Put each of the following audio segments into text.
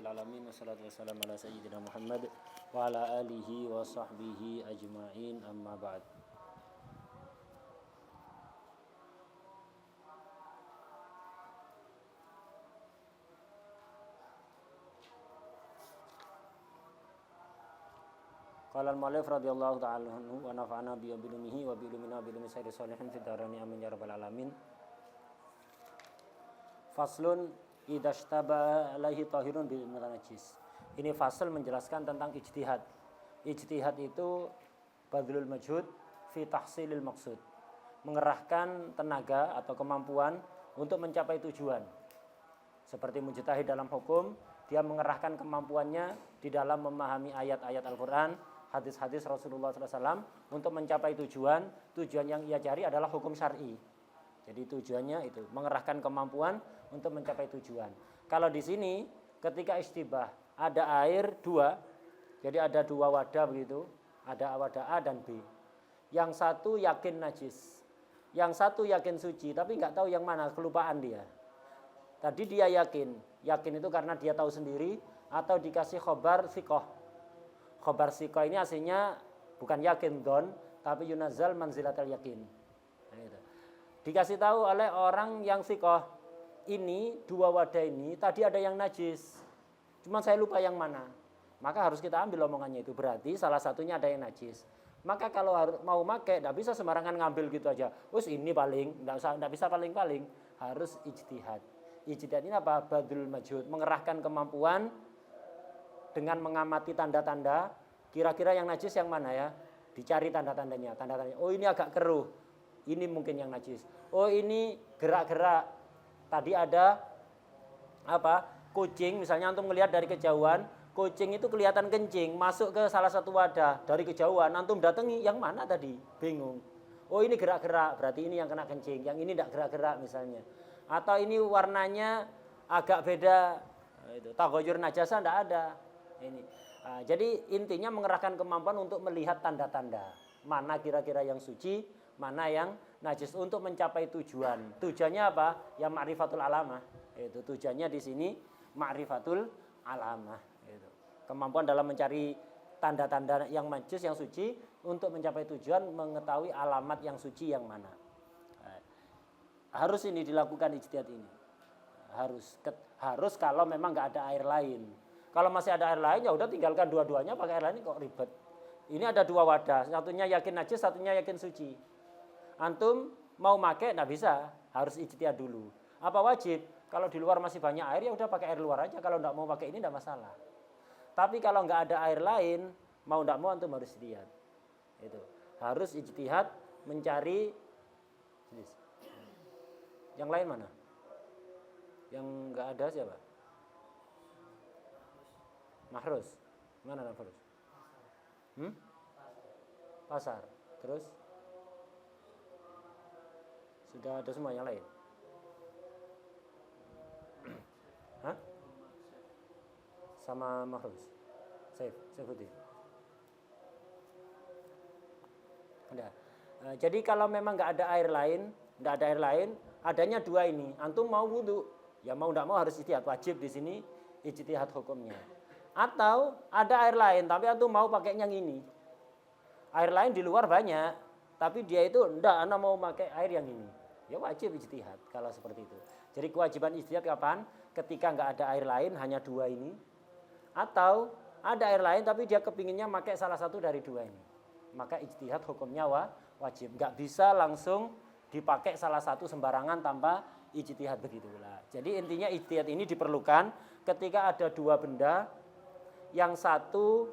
alamin wassalatu wassalamu ala sayyidina Muhammad wa ala alihi wa sahbihi ajma'in amma ba'd. Qala al-mu'allif radhiyallahu ta'ala anhu wa nafa'ana bi ilmihi wa bi ilmina bi ilmi sayyidil sholihin fid darain amin ya rabbal alamin. Faslun idza ishtaba alaihi tahirun bil mutanajjis. Ini fasal menjelaskan tentang ijtihad. Ijtihad itu badlul majhud fi tahsilil maqsud. Mengerahkan tenaga atau kemampuan untuk mencapai tujuan. Seperti mujtahid dalam hukum, dia mengerahkan kemampuannya di dalam memahami ayat-ayat Al-Qur'an, hadis-hadis Rasulullah SAW untuk mencapai tujuan. Tujuan yang ia cari adalah hukum syar'i. Jadi tujuannya itu mengerahkan kemampuan untuk mencapai tujuan. Kalau di sini ketika istibah ada air dua, jadi ada dua wadah begitu, ada wadah A dan B. Yang satu yakin najis, yang satu yakin suci, tapi nggak tahu yang mana, kelupaan dia. Tadi dia yakin itu karena dia tahu sendiri atau dikasih khobar sikoh. Khobar sikoh ini aslinya bukan yakin don, tapi yunazal manzilatal yakin. Nah, itu. Dikasih tahu oleh orang yang sikoh, ini dua wadah ini tadi ada yang najis, cuma saya lupa yang mana. Maka harus kita ambil omongannya itu, berarti salah satunya ada yang najis. Maka kalau mau pakai, tidak bisa sembarangan ngambil gitu aja. Terus ini paling, tidak bisa paling-paling, harus ijtihad. Ijtihad ini apa? Badrul majhud, mengerahkan kemampuan dengan mengamati tanda-tanda. Kira-kira yang najis yang mana ya? Dicari tanda-tandanya. Oh ini agak keruh, ini mungkin yang najis. Oh ini gerak-gerak. Tadi ada apa? Kucing, misalnya antum melihat dari kejauhan, kucing itu kelihatan kencing, masuk ke salah satu wadah dari kejauhan, antum datangi, yang mana tadi? Bingung. Oh ini gerak-gerak, berarti ini yang kena kencing, yang ini tidak gerak-gerak misalnya. Atau ini warnanya agak beda, itu taghayyur najasa tidak ada. Ini. Jadi intinya mengerahkan kemampuan untuk melihat tanda-tanda, mana kira-kira yang suci, mana yang najis untuk mencapai tujuan. Tujuannya apa? Ya ma'rifatul alamah. Itu tujuannya di sini ma'rifatul alamah. Itu. Kemampuan dalam mencari tanda-tanda yang najis, yang suci untuk mencapai tujuan, mengetahui alamat yang suci yang mana. Harus ini dilakukan ijtihad ini. Harus kalau memang nggak ada air lain. Kalau masih ada air lain ya udah tinggalkan dua-duanya, pakai air lain kok ribet. Ini ada dua wadah, satunya yakin najis, satunya yakin suci. Antum mau pakai enggak bisa, harus ijtihad dulu. Apa wajib? Kalau di luar masih banyak air ya udah pakai air luar aja, kalau enggak mau pakai ini enggak masalah. Tapi kalau enggak ada air lain, mau enggak mau antum harus ijtihad. Itu. Harus ijtihad mencari jenis. Yang lain mana? Yang enggak ada siapa? Mahrus. Mana Mahrus? Pasar. Terus? Sudah ada semua yang lain? Hah? Sama Mahrus? Saifuddin? Ada. Jadi kalau memang nggak ada air lain, adanya dua ini. Antum mau wudu, ya mau nggak mau harus ijtihad, wajib di sini ijtihad hukumnya. Atau ada air lain, tapi antum mau pakai yang ini. Air lain di luar banyak, tapi dia itu enggak, ana mau pakai air yang ini. Ya wajib ijtihad kalau seperti itu. Jadi kewajiban ijtihad kapan? Ketika enggak ada air lain, hanya dua ini. Atau ada air lain tapi dia kepinginnya pakai salah satu dari dua ini. Maka ijtihad hukumnya wajib. Enggak bisa langsung dipakai salah satu sembarangan tanpa ijtihad begitulah. Jadi intinya ijtihad ini diperlukan ketika ada dua benda, yang satu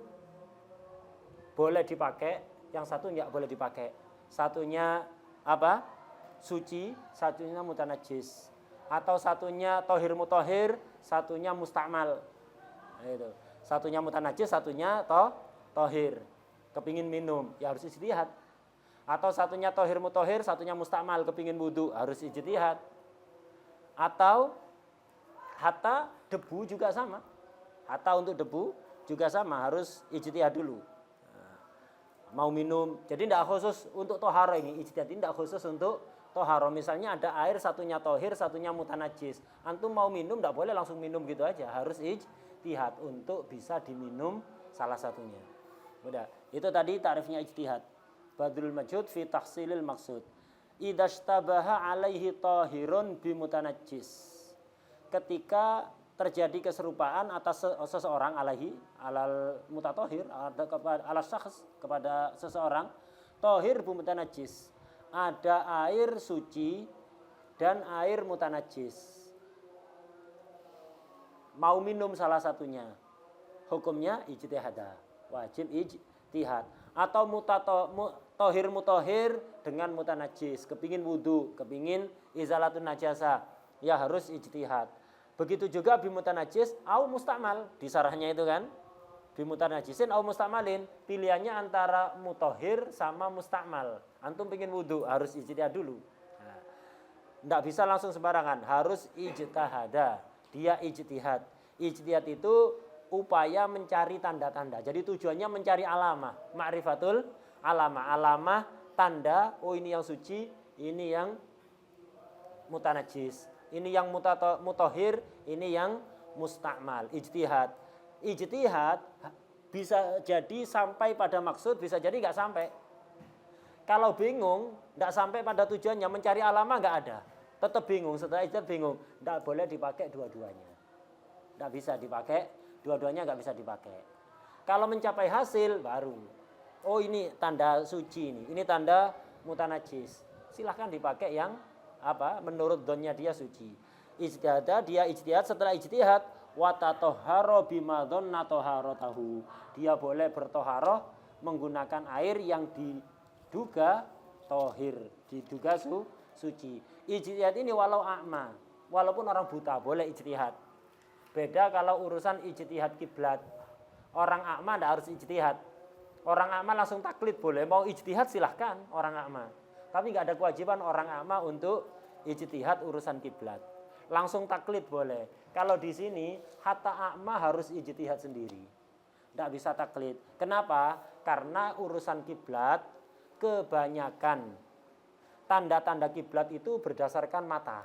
boleh dipakai, yang satu enggak boleh dipakai. Satunya apa? Suci, satunya mutanajis. Atau satunya tohir mutohir, satunya musta'mal. Itu. Satunya mutanajis, satunya tohir. Kepingin minum, ya harus ijtihad. Atau satunya tohir mutohir, satunya musta'mal, kepingin wudu, harus ijtihad. Atau hatta debu juga sama. Hatta untuk debu juga sama, harus ijtihad dulu. Mau minum, jadi tidak khusus untuk toharo ini, ijtihad ini tidak khusus untuk toharo. Misalnya ada air, satunya tohir, satunya mutanajis. Antum mau minum, tidak boleh langsung minum gitu aja, harus ijtihad untuk bisa diminum salah satunya. Udah, itu tadi ta'rifnya ijtihad. Badlul majhud fi tahsilil maqsud. Idashtabaha alaihi tahirun bimutanajjis. Ketika terjadi keserupaan atas seseorang alaihi alal mutatahhir ala syakhs kepada seseorang tahir bimutanajjis. Ada air suci dan air mutanajjis. Mau minum salah satunya. Hukumnya ijtihada. Wajib ijtihad. Atau tohir mutohir dengan mutanajis, kepingin wudu, kepingin izalatun najasa, ya harus ijtihad. Begitu juga bimutanajis au mustakmal, di sarahnya itu kan, bimutanajisin au mustakmalin, pilihannya antara mutohir sama mustakmal. Antum pingin wudu harus ijtihad dulu. Nah, tidak bisa langsung sembarangan, harus ijtihada. Dia ijtihad. Ijtihad itu upaya mencari tanda-tanda. Jadi tujuannya mencari alamah, ma'rifatul alamah tanda, oh ini yang suci, ini yang mutanajis, ini yang mutohir, ini yang mustakmal. Ijtihad bisa jadi sampai pada maksud, bisa jadi nggak sampai. Kalau bingung, nggak sampai pada tujuannya, mencari alamah nggak ada, tetap bingung. Setelah ijtihad bingung, nggak boleh dipakai dua-duanya, nggak bisa dipakai dua-duanya, nggak bisa dipakai. Kalau mencapai hasil baru, oh ini tanda suci, ini tanda mutanajis, silahkan dipakai yang apa menurut donnya dia suci. Ijtihad, dia ijtihad, setelah ijtihad watatoharo bimadonna toharotahu, dia boleh bertoharoh menggunakan air yang diduga tohir, diduga suci. Ijtihad ini walau a'ma, walaupun orang buta boleh ijtihad. Beda kalau urusan ijtihad kiblat, orang a'ma tidak harus ijtihad. Orang a'ma langsung taklid boleh, mau ijtihad silahkan orang a'ma. Tapi nggak ada kewajiban orang a'ma untuk ijtihad urusan kiblat. Langsung taklid boleh. Kalau di sini hatta a'ma harus ijtihad sendiri. Nggak bisa taklid. Kenapa? Karena urusan kiblat kebanyakan tanda-tanda kiblat itu berdasarkan mata.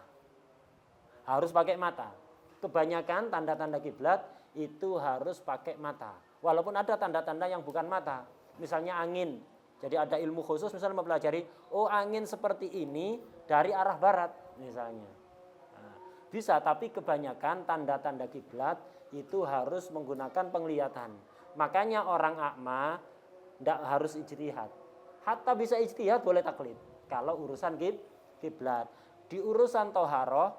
Harus pakai mata. Kebanyakan tanda-tanda kiblat itu harus pakai mata. Walaupun ada tanda-tanda yang bukan mata, misalnya angin. Jadi ada ilmu khusus misalnya mempelajari, oh angin seperti ini dari arah barat misalnya. Nah, bisa, tapi kebanyakan tanda-tanda kiblat itu harus menggunakan penglihatan. Makanya orang a'ma tidak harus ijtihad. Hatta bisa ijtihad boleh taklid. Kalau urusan kiblat, di urusan toharoh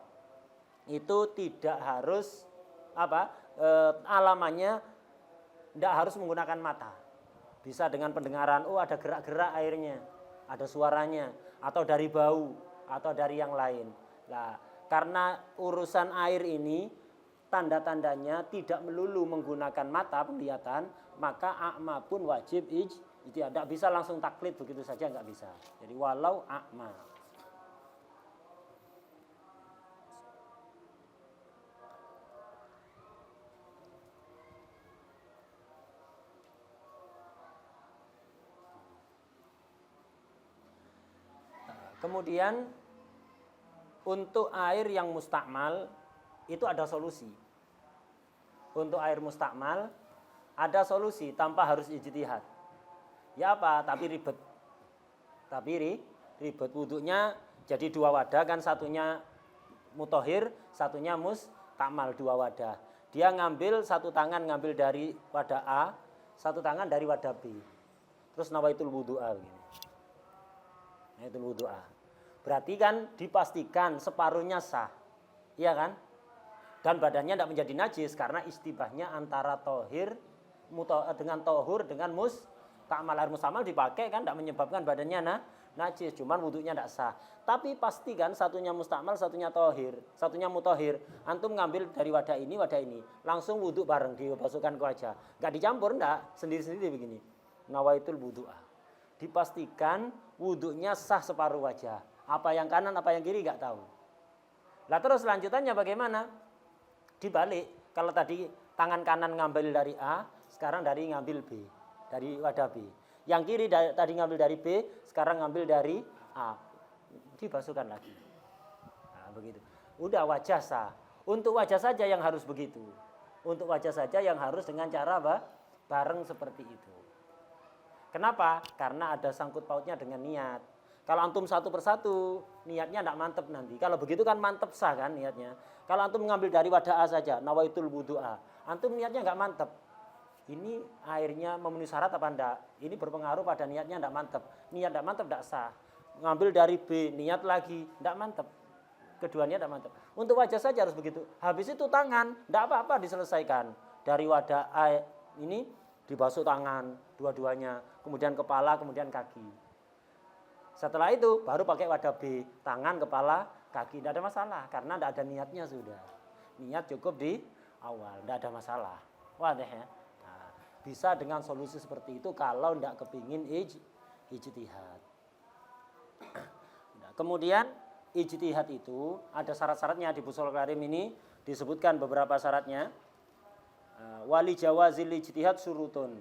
itu tidak harus alamannya tidak harus menggunakan mata. Bisa dengan pendengaran, oh ada gerak-gerak airnya, ada suaranya, atau dari bau, atau dari yang lain. Nah, karena urusan air ini tanda-tandanya tidak melulu menggunakan mata penglihatan, maka a'ma pun wajib ijtihad. Tidak bisa langsung taklid begitu saja, nggak bisa. Jadi walau a'ma. Kemudian untuk air yang mustakmal itu ada solusi. Untuk air mustakmal ada solusi tanpa harus ijtihad. Ya apa? Tapi ribet. Ribet wudunya jadi 2 wadah kan, satunya mutohir, satunya mustakmal, 2 wadah. Dia ngambil satu tangan ngambil dari wadah A, satu tangan dari wadah B. Terus nawaitul wudu'a begini. Itu wudu'a. Berarti kan dipastikan separuhnya sah. Iya kan? Dan badannya tidak menjadi najis karena istibahnya antara tohir dengan tohur dengan mustakmal. Air mustakmal dipakai kan tidak menyebabkan badannya najis, cuman wudunya tidak sah. Tapi pastikan satunya mustakmal, satunya tohir, satunya mutohir. Antum ngambil dari wadah ini, langsung wudu bareng dibasuhkan ke wajah. Enggak dicampur, enggak, sendiri-sendiri begini. Nawaitul wudu'a. Dipastikan wudunya sah separuh wajah. Apa yang kanan, apa yang kiri nggak tahu. Lah terus lanjutannya bagaimana? Dibalik. Kalau tadi tangan kanan ngambil dari A, sekarang dari ngambil B, dari wadah B. Yang kiri tadi ngambil dari B, sekarang ngambil dari A. Dibasuhkan lagi. Nah, begitu. Udah wajah sah. Untuk wajah saja yang harus begitu. Untuk wajah saja yang harus dengan cara apa? Bareng seperti itu. Kenapa? Karena ada sangkut pautnya dengan niat. Kalau antum satu persatu, niatnya tidak mantep nanti. Kalau begitu kan mantep sah kan niatnya. Kalau antum mengambil dari wadah A saja, nawaitul wudu'a, antum niatnya nggak mantep. Ini airnya memenuhi syarat apa enggak? Ini berpengaruh pada niatnya enggak mantep. Niat enggak mantep enggak sah. Ngambil dari B, niat lagi, enggak mantep. Keduanya enggak mantep. Untuk wajah saja harus begitu. Habis itu tangan, enggak apa-apa diselesaikan. Dari wadah A ini dibasuh tangan dua-duanya, kemudian kepala, kemudian kaki. Setelah itu baru pakai wadah B, tangan, kepala, kaki, enggak ada masalah karena enggak ada niatnya sudah. Niat cukup di awal, enggak ada masalah. Wadah ya. Bisa dengan solusi seperti itu kalau tidak kepingin ijtihad. Kemudian ijtihad itu ada syarat-syaratnya di Fushul Karim ini disebutkan beberapa syaratnya. Wali jawazil ijtihad surutun.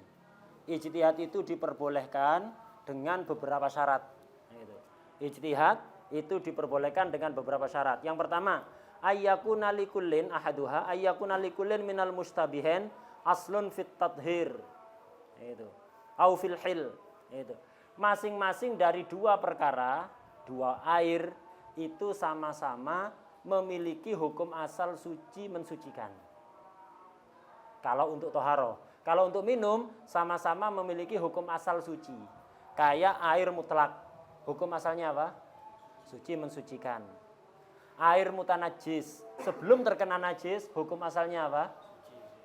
Ijtihad itu diperbolehkan dengan beberapa syarat. Ijtihad itu diperbolehkan dengan beberapa syarat. Yang pertama, ayyakuna likullin ahaduha ayyakuna likullin minal mustabihin aslun fit tadhir, itu au fil hil, itu masing-masing dari dua perkara, dua air itu sama-sama memiliki hukum asal suci mensucikan. Kalau untuk toharoh, kalau untuk minum sama-sama memiliki hukum asal suci. Kayak air mutlak, hukum asalnya apa? Suci mensucikan. Air mutanajis, sebelum terkena najis, hukum asalnya apa?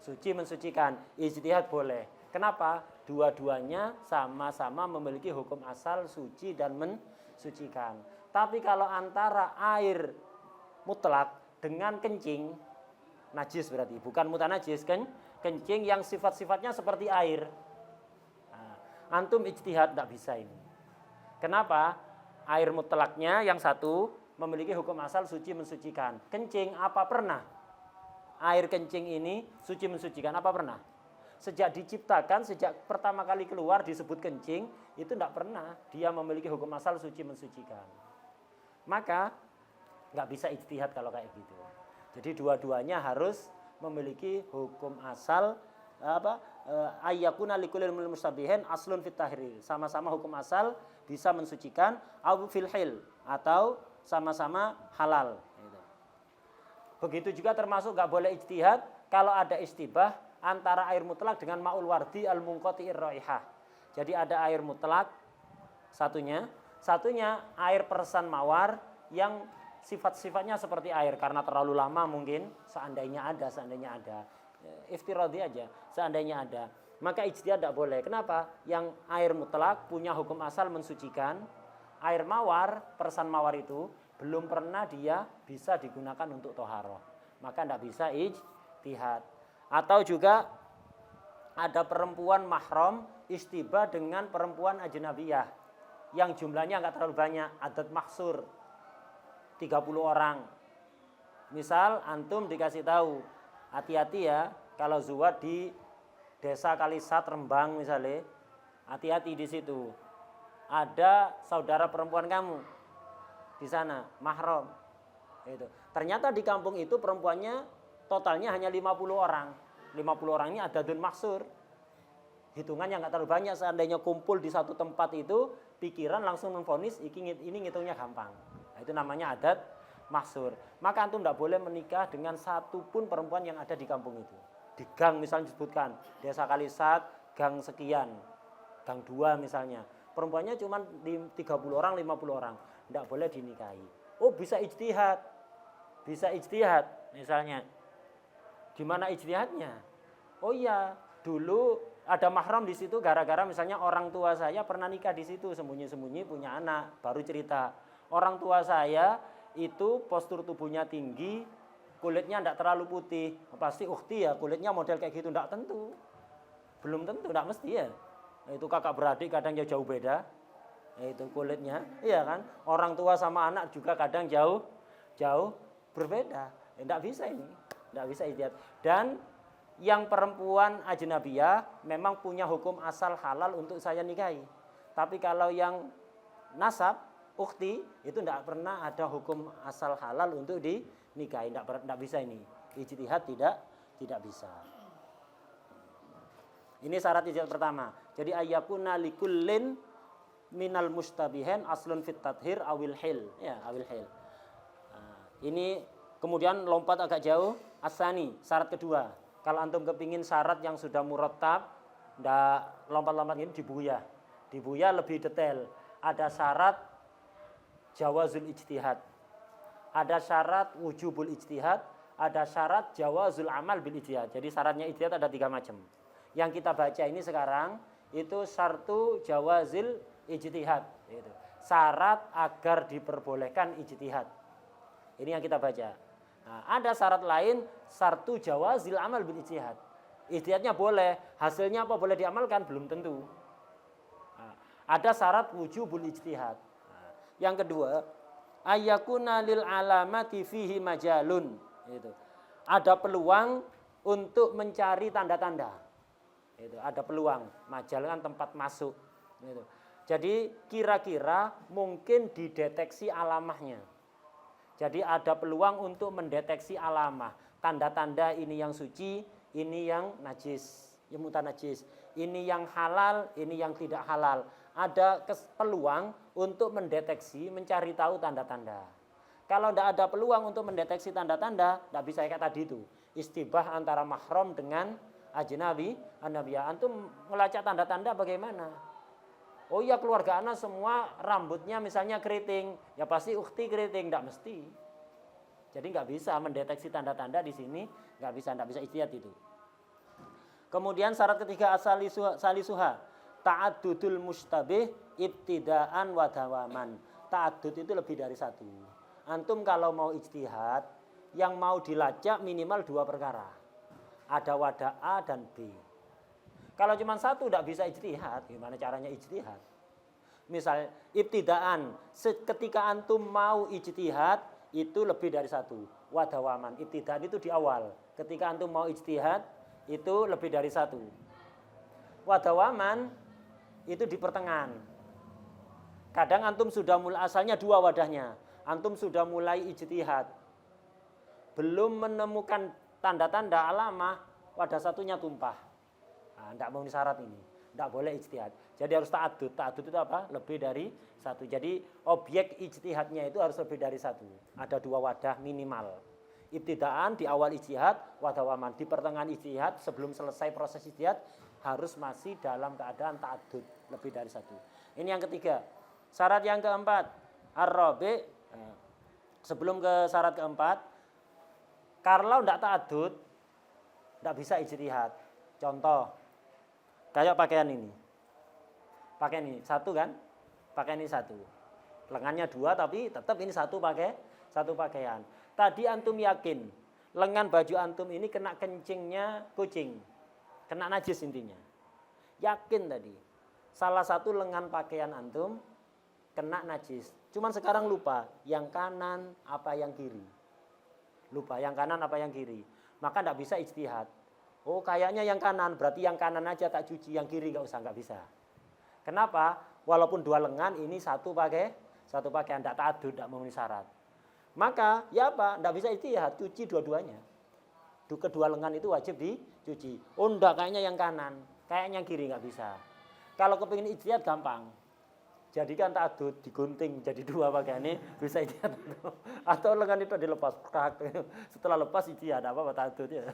Suci mensucikan. Ijtihad boleh. Kenapa? Dua-duanya sama-sama memiliki hukum asal suci dan mensucikan. Tapi kalau antara air mutlak dengan kencing, najis berarti, bukan mutanajis, kan? Kencing yang sifat-sifatnya seperti air. Nah, antum ijtihad tidak bisa ini. Kenapa? Air mutlaknya yang satu memiliki hukum asal suci mensucikan. Kencing apa pernah air kencing ini suci mensucikan? Apa pernah? Sejak diciptakan, sejak pertama kali keluar disebut kencing, itu tidak pernah dia memiliki hukum asal suci mensucikan. Maka nggak bisa ijtihad kalau kayak gitu. Jadi dua-duanya harus memiliki hukum asal ayyakuna likulil mustabihin aslun fit tahrir. Sama-sama hukum asal bisa mensucikan, au fil hil, atau sama-sama halal. Begitu juga termasuk nggak boleh ijtihad kalau ada istibah antara air mutlak dengan ma'ul wardi al-munqati'ir raihah. Jadi ada air mutlak satunya air peresan mawar yang sifat-sifatnya seperti air karena terlalu lama mungkin, seandainya ada iftiradi aja, seandainya ada, maka ijtihad tidak boleh. Kenapa? Yang air mutlak punya hukum asal mensucikan, air mawar, peresan mawar itu belum pernah dia bisa digunakan untuk toharoh, maka tidak bisa ijtihad. Atau juga ada perempuan mahram istibah dengan perempuan ajnabiyah yang jumlahnya nggak terlalu banyak, adat maksur 30 orang. Misal antum dikasih tahu, hati-hati ya kalau zuwad di desa Kalisat Rembang misalnya, hati-hati di situ. Ada saudara perempuan kamu di sana, mahram. Itu. Ternyata di kampung itu perempuannya totalnya hanya 50 orang. 50 orang ini adadun maksur. Hitungannya nggak terlalu banyak, seandainya kumpul di satu tempat itu, pikiran langsung memvonis ini ngitungnya gampang. Nah, itu namanya adat maksur. Maka antum tidak boleh menikah dengan satu pun perempuan yang ada di kampung itu. Di gang misalnya disebutkan, desa Kalisat, gang sekian, gang 2 misalnya. Perempuannya cuma 30 orang, 50 orang. Tidak boleh dinikahi. Oh bisa ijtihad. Bisa ijtihad misalnya. Gimana ijtihadnya? Oh iya, dulu ada mahram di situ gara-gara misalnya orang tua saya pernah nikah di situ, sembunyi-sembunyi punya anak, baru cerita. Orang tua saya itu postur tubuhnya tinggi, kulitnya tidak terlalu putih. Pasti ukhti ya, kulitnya model kayak gitu. Tidak tentu. Belum tentu, tidak mesti ya. Itu kakak beradik kadang jauh beda. Itu kulitnya, iya kan? Orang tua sama anak juga kadang jauh berbeda. Tidak bisa ini, tidak bisa ijtihad. Dan yang perempuan ajnabiyah memang punya hukum asal halal untuk saya nikahi. Tapi kalau yang nasab, ukhti, itu tidak pernah ada hukum asal halal untuk dinikahi. Tidak bisa ini. Ijtihad Tidak bisa. Ini syarat ijtihad pertama. Jadi ayyakuna likullin minal mustabihin aslun fit tathhir awil hil. Ya, awil hil. Nah, ini kemudian lompat agak jauh. Asani, syarat kedua. Kalau antum kepingin syarat yang sudah murattab, ndak lompat-lompat ini dibuyah. Dibuyah lebih detail. Ada syarat jawazul ijtihad. Ada syarat wujubul ijtihad, ada syarat jawazul amal bil ijtihad. Jadi syaratnya ijtihad ada 3 macam. Yang kita baca ini sekarang itu syartu jawazil ijtihad, gitu. Syarat agar diperbolehkan ijtihad. Ini yang kita baca. Nah, ada syarat lain syartu jawazil amal bil ijtihad. Ijtihadnya boleh, hasilnya apa boleh diamalkan belum tentu. Nah, ada syarat wujubul ijtihad. Nah, yang kedua, ayyakuna lil alamati fihi majalun, gitu. Ada peluang untuk mencari tanda-tanda. Itu ada peluang, majal kan tempat masuk. Gitu. Jadi kira-kira mungkin dideteksi alamahnya. Jadi ada peluang untuk mendeteksi alamah, tanda-tanda ini yang suci, ini yang najis, yang mutanajis, ini yang halal, ini yang tidak halal. Ada peluang untuk mendeteksi, mencari tahu tanda-tanda. Kalau tidak ada peluang untuk mendeteksi tanda-tanda, tidak bisa kayak tadi itu. Istibah antara mahram dengan ajnabi, annabiya. Antum melacak tanda-tanda bagaimana? Oh iya, keluarga anak semua rambutnya misalnya keriting, ya pasti ukhti keriting, tidak mesti. Jadi nggak bisa mendeteksi tanda-tanda di sini, nggak bisa ijtihad itu. Kemudian syarat ketiga salisuha, ta'addudul mustabih ibtidaan wa dawaman. Ta'addud itu lebih dari satu. Antum kalau mau ijtihad, yang mau dilacak minimal 2 perkara. Ada wadah A dan B. Kalau cuma satu tidak bisa ijtihad, gimana caranya ijtihad? Misal ibtidaan, ketika antum mau ijtihad itu lebih dari satu. Wadawaman, ibtidaan itu di awal. Ketika antum mau ijtihad itu lebih dari satu. Wadawaman itu di pertengahan. Kadang antum sudah mulai, asalnya 2 wadahnya. Antum sudah mulai ijtihad. Belum menemukan tanda-tanda alamah, wadah satunya tumpah. Nah, tidak memenuhi syarat ini. Tidak boleh ijtihad. Jadi harus ta'addud. Ta'addud itu apa? Lebih dari satu. Jadi objek ijtihadnya itu harus lebih dari satu. Ada 2 wadah minimal. Ibtidaan di awal ijtihad, wadawaman di pertengahan ijtihad, sebelum selesai proses ijtihad harus masih dalam keadaan ta'addud, lebih dari satu. Ini yang ketiga. Syarat yang keempat, ar-rabi', sebelum ke syarat keempat, kalau tidak ta'addud, tidak bisa ijtihad. Contoh, kayak pakaian ini. Pakaian ini satu kan? Pakaian ini satu. Lengannya 2 tapi tetap ini satu pakaian. Tadi antum yakin lengan baju antum ini kena kencingnya kucing. Kena najis intinya. Yakin tadi. Salah satu lengan pakaian antum kena najis. Cuman sekarang lupa yang kanan apa yang kiri. Lupa yang kanan apa yang kiri. Maka tidak bisa ijtihad. Oh kayaknya yang kanan, berarti yang kanan aja tak cuci, yang kiri nggak bisa. Kenapa? Walaupun 2 lengan, ini satu pakaian, tidak ta'addud, tidak memenuhi syarat. Maka ya apa? Tidak bisa ijtihad, cuci dua-duanya. Kedua lengan itu wajib dicuci. Oh enggak, kayaknya yang kanan, kayaknya yang kiri nggak bisa. Kalau kepingin ijtihad gampang. Jadikan ta'addud, digunting jadi 2 pakaian ini bisa ijtihad. Atau lengan itu dilepas. Setelah lepas ijtihad apa ta'addud ya.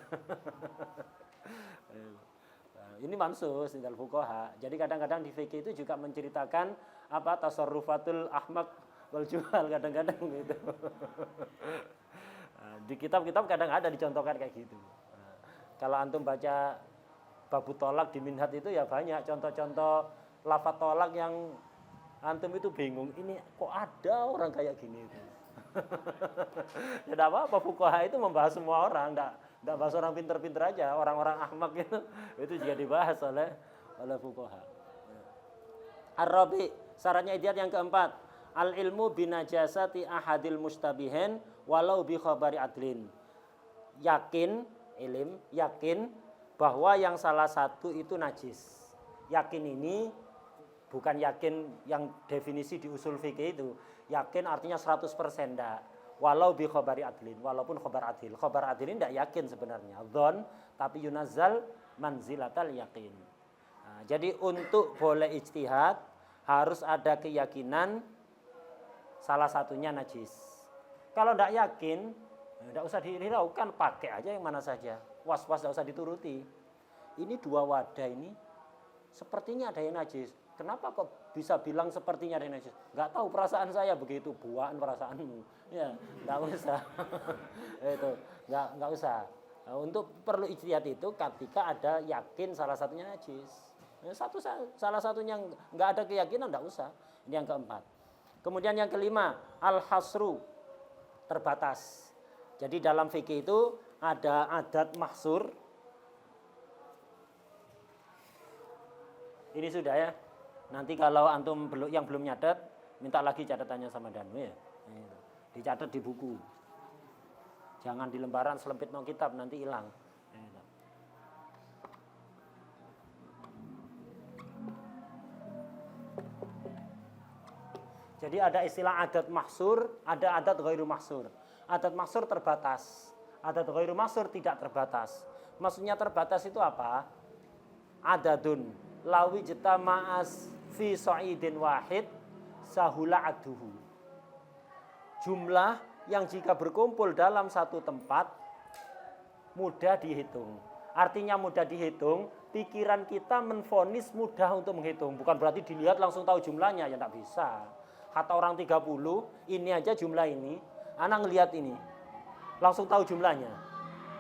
Ini mansus indal fuqaha. Jadi kadang-kadang di fikih itu juga menceritakan apa tasarrufatul ahmaq wal juhal kadang-kadang gitu. Di kitab-kitab kadang ada dicontohkan kayak gitu. Kalau antum baca babu tolak di minhat itu ya banyak contoh-contoh lafaz tolak yang antum itu bingung. Ini kok ada orang kayak gini itu. Ya enggak apa-apa, fuqaha itu membahas semua orang, enggak bahas orang pinter-pinter aja, orang-orang ahmak itu juga dibahas oleh fuqaha. Ar-rabi, syaratnya ijtihad yang keempat, al-ilmu binajasati ahadil mustabihin walau bi khabari adlin. Yakin bahwa yang salah satu itu najis. Yakin ini bukan yakin yang definisi di usul fikih itu. Yakin artinya 100% enggak. walau bi khabari adlin, walaupun khabar adil. Khabar adil ini tidak yakin sebenarnya. Dzon tapi yunazzal manzilatal yakin. Nah, jadi untuk boleh ijtihad harus ada keyakinan salah satunya najis. Kalau tidak yakin, tidak usah dihiraukan, pakai aja yang mana saja. Was-was tidak usah dituruti. Ini dua wadah ini sepertinya ada yang najis. Kenapa kok bisa bilang sepertinya ada yang najis? Enggak tahu, perasaan saya begitu. Buaan perasaanmu. Ya, enggak usah. Itu, enggak usah. Nah, untuk perlu ijtihad itu ketika ada yakin salah satunya najis. Salah satunya enggak ada keyakinan enggak usah. Ini yang keempat. Kemudian yang kelima, al-hasru, terbatas. Jadi dalam fikih itu ada adat mahsur. Ini sudah ya. Nanti kalau antum yang belum nyatet, minta lagi catatannya sama Danu ya. Dicatat di buku. Jangan di lembaran selempit no kitab, nanti hilang. Jadi ada istilah adat mahsur, ada adat ghairu mahsur. Adat mahsur terbatas. Adat ghairu mahsur tidak terbatas. Maksudnya terbatas itu apa? Adadun lawi jitama'as fi sa'idin wahid sahula aduhu. Jumlah yang jika berkumpul dalam satu tempat mudah dihitung. Artinya mudah dihitung, pikiran kita menvonis mudah untuk menghitung. Bukan berarti dilihat langsung tahu jumlahnya, ya tidak bisa. Kata orang 30, ini aja jumlah ini, anak ngelihat ini, langsung tahu jumlahnya.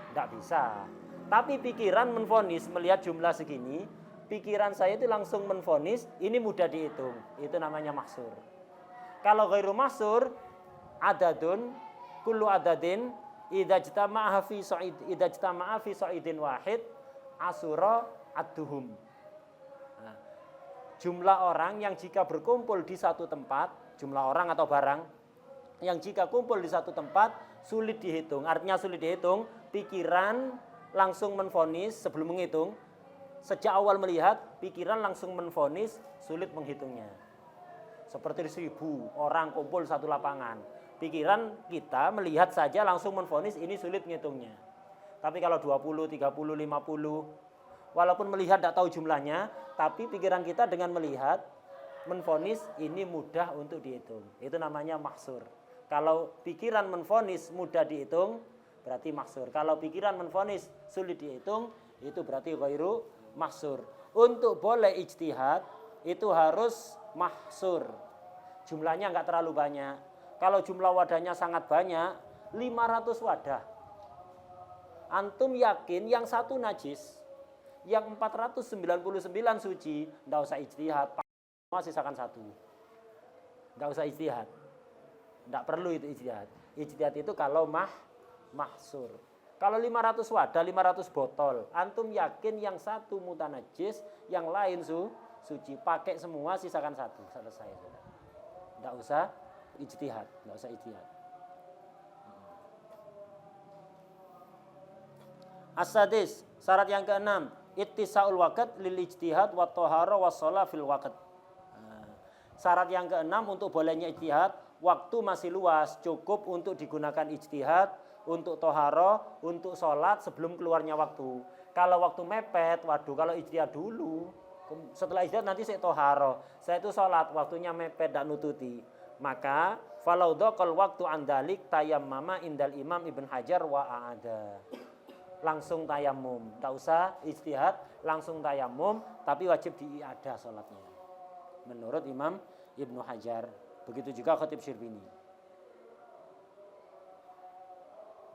Tidak bisa. Tapi pikiran menvonis melihat jumlah segini, pikiran saya itu langsung menvonis, ini mudah dihitung. Itu namanya mahsur. Kalau ghairu mahsur, adadun, kullu adadin, idza ijtama'a fi sa'idin wahid, asura adduhum. Nah, jumlah orang yang jika berkumpul di satu tempat, jumlah orang atau barang, yang jika kumpul di satu tempat, sulit dihitung. Artinya sulit dihitung, pikiran langsung menvonis sebelum menghitung. Sejak awal melihat, pikiran langsung menvonis sulit menghitungnya. Seperti 1000 orang kumpul satu lapangan. Pikiran kita melihat saja langsung menvonis ini sulit menghitungnya. Tapi kalau 20, 30, 50, walaupun melihat tidak tahu jumlahnya, tapi pikiran kita dengan melihat, menvonis ini mudah untuk dihitung. Itu namanya mahsur. Kalau pikiran menvonis mudah dihitung, berarti mahsur. Kalau pikiran menvonis sulit dihitung, itu berarti ghairu mahsur. Untuk boleh ijtihad itu harus mahsur. Jumlahnya enggak terlalu banyak. Kalau jumlah wadahnya sangat banyak, 500 wadah. Antum yakin yang satu najis, yang 499 suci, enggak usah ijtihad, sisakan satu. Enggak usah ijtihad. Enggak perlu itu ijtihad. Ijtihad itu kalau mahsur. Kalau 500 wadah, 500 botol, antum yakin yang satu mutanajis, yang lain suci, pakai semua, sisakan satu, selesai sudah. Enggak usah ijtihad, enggak usah ijtihad. As-sadis, syarat yang keenam, ittisaul waqt lil ijtihad wa thahara wa shalah fil waqt. Syarat yang keenam untuk bolehnya ijtihad, waktu masih luas, cukup untuk digunakan ijtihad, untuk toharo, untuk sholat sebelum keluarnya waktu. Kalau waktu mepet, waduh, kalau ijtihad dulu, setelah ijtihad nanti saya toharo, saya itu sholat, waktunya mepet dan nututi. Maka falau dzaqal waktu andalik tayammama indal Imam Ibn Hajar wa a'ada. Langsung tayammum, tak usah ijtihad, langsung tayammum, tapi wajib diiadah sholatnya. Menurut Imam Ibn Hajar, begitu juga Khatib Syirbini.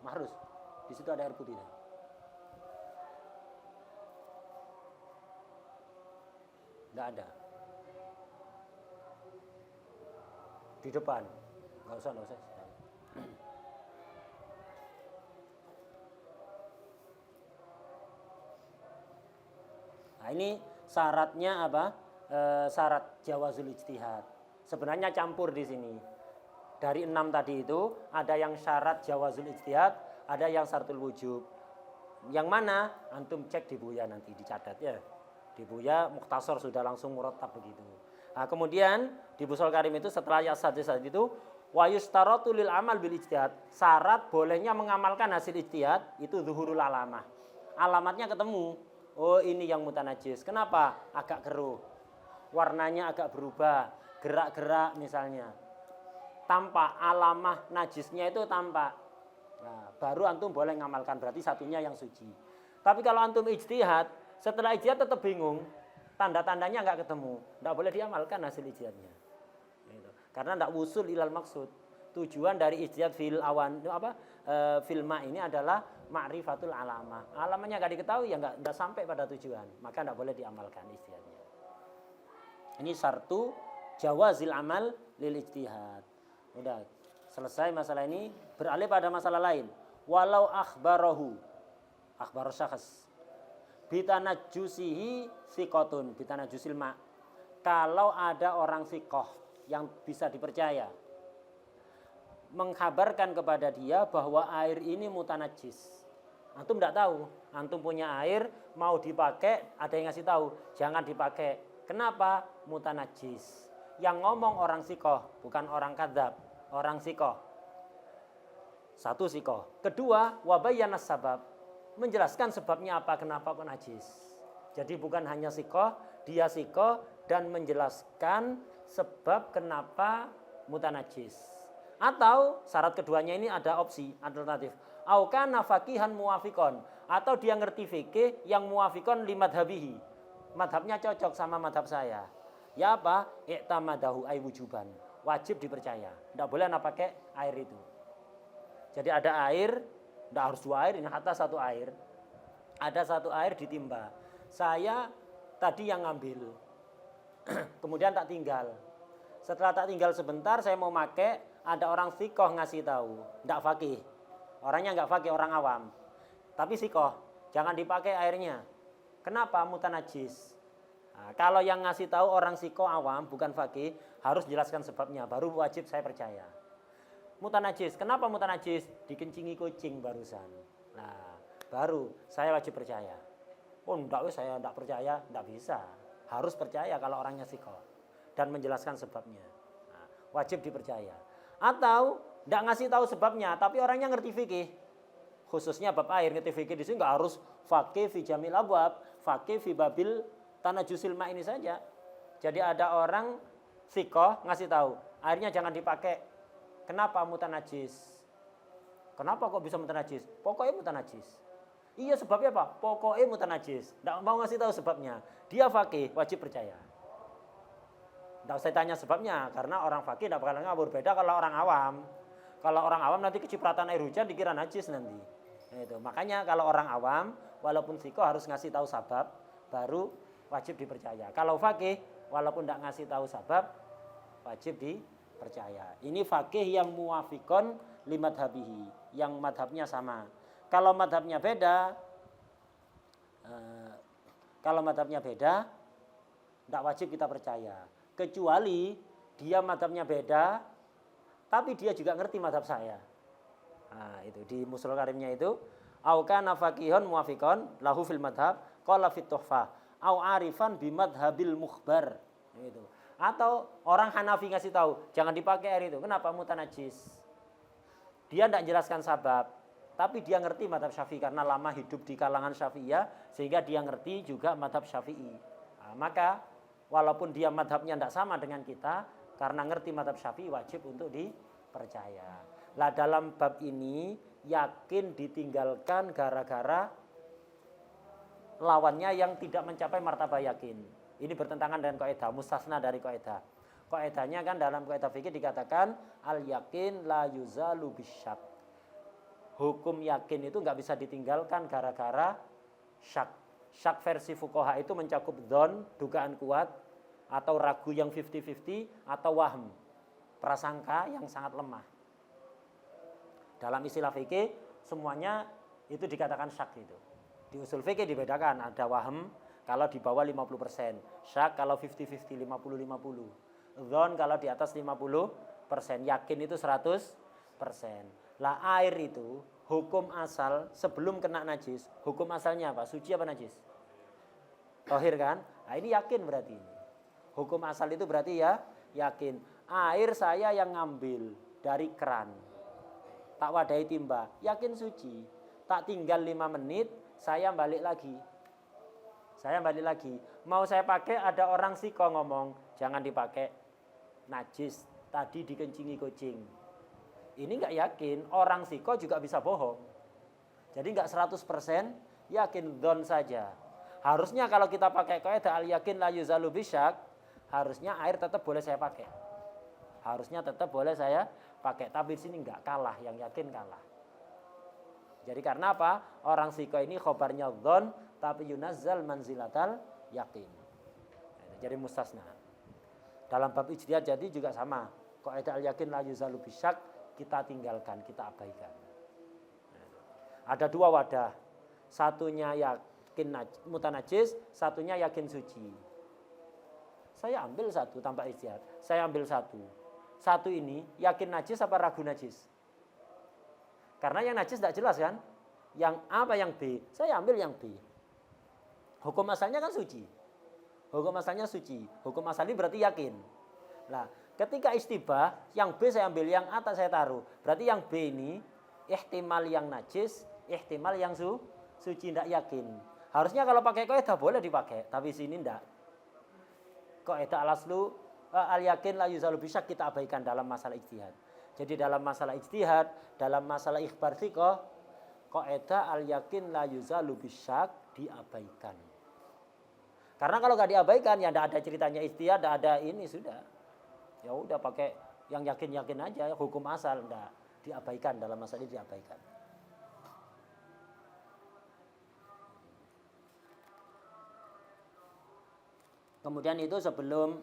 Mahrus, di situ ada air putih. Tidak ada. Di depan, nggak usah. Nah ini syaratnya apa? Syarat jawazul ijtihad. Sebenarnya campur di sini. Dari 6 tadi itu ada yang syarat jawazul ijtihad, ada yang syaratul wujub. Yang mana? Antum cek di Buya nanti, dicatat ya. Di Buya Mukhtasar sudah langsung murattab begitu. Nah, kemudian di Bushul Karim itu setelah yang sadis itu Wa yustaratu lil amal bil ijtihad. Syarat bolehnya mengamalkan hasil ijtihad itu zuhurul alamah. Alamatnya ketemu. Oh, ini yang mutanajis. Kenapa? Agak keruh. Warnanya agak berubah, gerak-gerak misalnya. Tampak alamah najisnya itu tampak. Nah, baru antum boleh ngamalkan, berarti satunya yang suci. Tapi kalau antum ijtihad, setelah ijtihad tetap bingung, tanda-tandanya enggak ketemu, enggak boleh diamalkan hasil ijtihadnya. Gitu. Karena enggak wusul ilal maksud. Tujuan dari ijtihad filma ini adalah ma'rifatul alamah. Alamanya enggak diketahui ya enggak sampai pada tujuan, maka enggak boleh diamalkan ijtihadnya. Ini syartu jawazil amal lil ijtihad. Udah selesai masalah ini, beralih pada masalah lain. Walau akhbarahu syakhs bitanajjusihi siqatun bitanajjusil ma. Kalau ada orang siqah yang bisa dipercaya mengkabarkan kepada dia bahwa air ini mutanajjis. Antum enggak tahu, antum punya air mau dipakai, ada yang ngasih tahu, jangan dipakai. Kenapa? Mutanajjis. Yang ngomong orang siqah, bukan orang kadzab, orang siqah. Satu siqah. Kedua, wabayyanas sabab. Menjelaskan sebabnya apa, kenapa kok najis. Jadi bukan hanya siqah, dia siqah dan menjelaskan sebab kenapa mutanajis. Atau syarat keduanya ini ada opsi alternatif. Au kana faqihan muwafiqon, atau dia ngerti fikih yang muwafiqon li madhabihi. Madhabnya cocok sama madhab saya. Ya apa? I'tamadahu ay wujuban. Wajib dipercaya. Enggak boleh anak pakai air itu. Jadi ada air, enggak harus 2 air, ini hatta 1 air. Ada 1 air ditimba. Saya tadi yang ngambil. Kemudian tak tinggal. Setelah tak tinggal sebentar saya mau pakai, ada orang sikoh ngasih tahu, enggak fakih. Orangnya enggak fakih, orang awam. Tapi sikoh, jangan dipakai airnya. Kenapa? Mutanajis. Nah, kalau yang ngasih tahu orang sikoh awam, bukan fakih, harus jelaskan sebabnya, baru wajib saya percaya. Mutanajis, kenapa mutanajis? Dikencingi kucing barusan. Nah, baru saya wajib percaya. Oh enggak, saya enggak percaya, enggak bisa. Harus percaya kalau orangnya sikoh dan menjelaskan sebabnya. Nah, wajib dipercaya. Atau enggak ngasih tahu sebabnya, tapi orangnya ngerti fikih. Khususnya bab air, ngerti fikih di sini enggak harus fakih fi jamil abwab, fakih fi babil tanajjusil ma ini saja. Jadi ada orang sikoh ngasih tahu, airnya jangan dipakai. Kenapa? Mutanajis. Kenapa kok bisa mutanajis? Pokoknya mutanajis. Iya sebabnya apa? Pokoknya mutanajis. Enggak mau ngasih tahu sebabnya. Dia fakih, wajib percaya. Enggak usah tanya sebabnya, karena orang fakih enggak bakal ngawur. Beda kalau orang awam. Kalau orang awam nanti kecipratan air hujan dikira najis nanti. Nah, itu. Makanya kalau orang awam, walaupun sikoh harus ngasih tahu sebab, baru wajib dipercaya. Kalau fakih, walaupun enggak ngasih tahu sebab, wajib dipercaya. Ini fakih yang muwafiqon li madhabihi, yang madhabnya sama. Kalau madhabnya beda, enggak wajib kita percaya. Kecuali dia madhabnya beda, tapi dia juga ngerti madhab saya. Nah, itu di Mushal Karimnya itu, au kana faqihun muwafiqan lahu fil madhab qala fit tuhfah au arifan bi madhabil mukhbar. Itu. Atau orang Hanafi ngasih tahu, jangan dipakai air itu. Kenapa? Mutanajis. Dia tidak jelaskan sabab, tapi dia ngerti madhab Syafi'i karena lama hidup di kalangan Syafi'iyah, sehingga dia ngerti juga madhab Syafi'i. Nah, maka walaupun dia madhabnya tidak sama dengan kita, karena ngerti madhab Syafi'i wajib untuk dipercaya. Lah dalam bab ini yakin ditinggalkan gara-gara lawannya yang tidak mencapai martabah yakin. Ini bertentangan dengan kaidah, mustasna dari kaidah. Kaidahnya kan dalam kaidah fikih dikatakan al yakin la yuzalu bisyak. Hukum yakin itu nggak bisa ditinggalkan gara-gara syak. Syak versi fuqaha itu mencakup dzon, dugaan kuat, atau ragu yang 50-50, atau wahm, prasangka yang sangat lemah. Dalam istilah fikih semuanya itu dikatakan syak itu. Di usul fikih dibedakan, ada wahm kalau di bawah 50%, syak kalau 50-50, 50-50. Dzon kalau di atas 50%, yakin itu 100%. Lah air itu hukum asal sebelum kena najis, hukum asalnya apa? Suci apa najis? Tohir kan? Nah ini yakin berarti ini. Hukum asal itu berarti ya yakin. Air saya yang ngambil dari keran. Tak wadahi timba, yakin suci. Tak tinggal 5 menit, saya balik lagi. Mau saya pakai, ada orang siko ngomong, jangan dipakai, najis, tadi dikencingi kucing. Ini nggak yakin, orang siko juga bisa bohong. Jadi nggak 100% yakin, don saja. Harusnya kalau kita pakai kaidah al yakin la yuzalu bisyak, harusnya air tetap boleh saya pakai. Tapi di sini enggak, kalah, yang yakin kalah. Jadi karena apa? Orang siko ini khobarnya dhon, tapi yunazzal manzilatal yakin. Jadi mustasna. Dalam bab ijtihad jadi juga sama. Kaidah al yakin la yuzalu bisyak kita tinggalkan, kita abaikan. Ada 2 wadah. Satunya yakin mutanajis, satunya yakin suci. Saya ambil satu tanpa ijtihad. Satu ini yakin najis apa ragu najis? Karena yang najis tidak jelas kan? Yang A apa yang B? Saya ambil yang B. Hukum asalnya kan suci. Hukum asalnya berarti yakin. Nah, ketika istibah, yang B saya ambil, yang A tak saya taruh. Berarti yang B ini ihtimal yang najis, ihtimal yang suci, tidak yakin. Harusnya kalau pakai kaidah boleh dipakai, tapi sini tidak. Kaidah al-aslu al-yakin la yuzalu bisyak kita abaikan dalam masalah ijtihad. Jadi dalam masalah ijtihad, dalam masalah ikhbar thiqah, kaidah al-yakin la yuzalu bisyak diabaikan. Karena kalau nggak diabaikan ya tidak ada ceritanya ijtihad, tidak ada ini, sudah. Ya udah pakai yang yakin-yakin aja, hukum asal enggak, diabaikan dalam masalah ini, diabaikan. Kemudian itu sebelum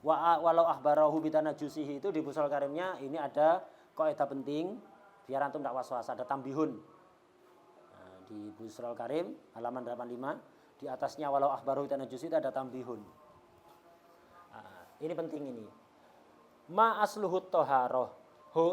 walau akhbarahu bitanajusihi itu di Busral Karimnya ini ada kaidah penting biar antum tidak was-was, ada tambihun. Nah, di Busral Karim halaman 85 di atasnya walau akhbarahu bitanajusihi itu ada tambihun. Nah, ini penting ini. Ma asluhut toharoh,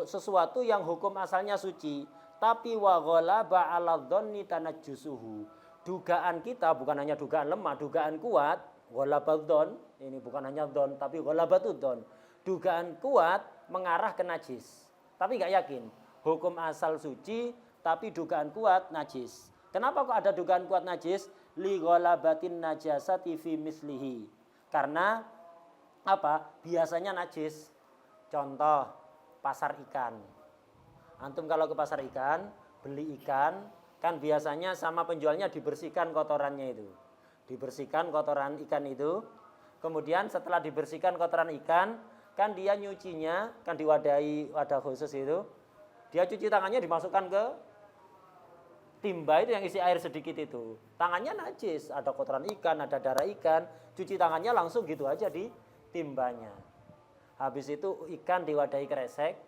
sesuatu yang hukum asalnya suci, tapi wa ghalaba 'ala dzanni tanajusuhu. Dugaan kita bukan hanya dugaan lemah, dugaan kuat. Ghalabadzon, ini bukan hanya dzon tapi ghalabatudzon. Dugaan kuat mengarah ke najis. Tapi enggak yakin. Hukum asal suci tapi dugaan kuat najis. Kenapa kok ada dugaan kuat najis? Li ghalabatin najasati fi mislihi. Karena apa? Biasanya najis. Contoh pasar ikan. Antum kalau ke pasar ikan, beli ikan, kan biasanya sama penjualnya dibersihkan kotorannya itu. Dibersihkan kotoran ikan itu, kemudian setelah dibersihkan kotoran ikan, kan dia nyucinya, kan diwadahi wadah khusus itu, dia cuci tangannya dimasukkan ke timba itu yang isi air sedikit itu. Tangannya najis, ada kotoran ikan, ada darah ikan, cuci tangannya langsung gitu aja di timbanya. Habis itu ikan diwadahi kresek,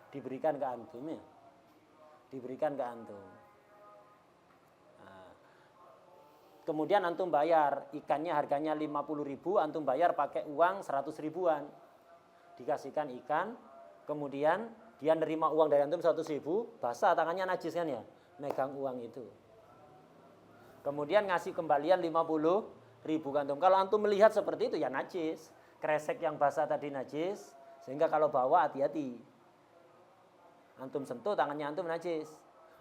diberikan ke antum ya. Diberikan ke antum. Kemudian antum bayar, ikannya harganya 50.000, antum bayar pakai uang 100 ribuan. Dikasihkan ikan, kemudian dia nerima uang dari antum 100.000, basah tangannya najis kan ya, megang uang itu. Kemudian ngasih kembalian 50.000 antum. Kalau antum melihat seperti itu ya najis. Kresek yang basah tadi najis, sehingga kalau bawa hati-hati. Antum sentuh tangannya antum najis.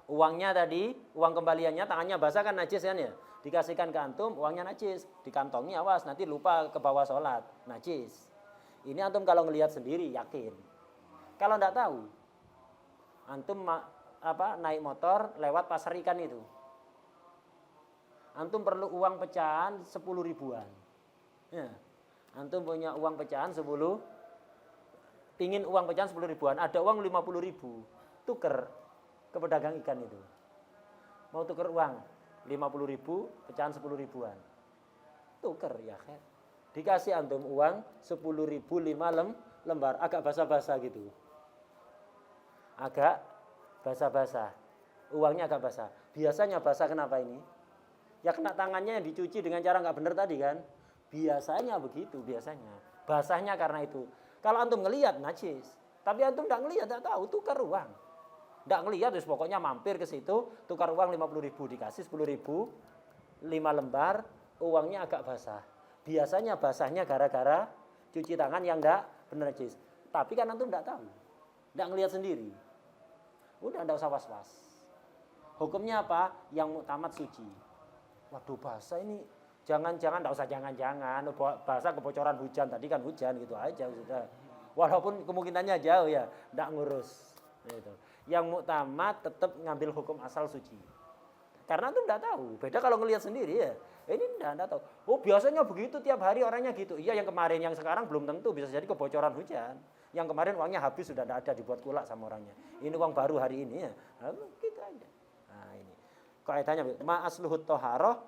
Uangnya tadi, uang kembaliannya tangannya basah kan najis kan ya. Dikasihkan ke antum, uangnya najis, dikantongi, awas nanti lupa ke bawah sholat, najis. Ini antum kalau ngelihat sendiri yakin. Kalau enggak tahu, antum naik motor lewat pasar ikan itu. Antum perlu uang pecahan 10 ribuan. Ya. Antum punya uang pecahan 10, pingin uang pecahan 10 ribuan, ada uang 50.000, tuker ke pedagang ikan itu. Mau tuker uang 50.000, pecahan 10 ribuan. Tuker ya kan. Dikasih antum uang 10.000 5 lembar, agak basah-basah gitu. Agak basah-basah. Uangnya agak basah. Biasanya basah kenapa ini? Ya kena tangannya yang dicuci dengan cara nggak benar tadi kan. Biasanya begitu, biasanya. Basahnya karena itu. Kalau antum ngelihat najis, tapi antum nggak ngelihat, nggak tahu, tukar uang. Nggak ngelihat, terus pokoknya mampir ke situ, tukar uang 50.000, dikasih 10.000, 5 lembar, uangnya agak basah. Biasanya basahnya gara-gara cuci tangan yang nggak benar najis. Tapi kan antum nggak tahu. Tidak ngelihat sendiri. Udah tidak usah was-was. Hukumnya apa? Yang muktamad suci. Waduh, bahasa ini jangan-jangan, tidak usah jangan-jangan. Bahasa kebocoran hujan, tadi kan hujan gitu aja sudah. Walaupun kemungkinannya jauh ya, tidak ngurus. Gitu. Yang muktamad tetap ngambil hukum asal suci. Karena itu tidak tahu. Beda kalau ngelihat sendiri ya. Ini tidak tahu. Oh biasanya begitu tiap hari orangnya gitu. Iya yang kemarin, yang sekarang belum tentu. Bisa jadi kebocoran hujan. Yang kemarin uangnya habis sudah tidak ada, dibuat kulak sama orangnya. Ini uang baru hari ini ya. Nah, gitu aja. Nah ini. Kaidahnya ma asluhut thaharah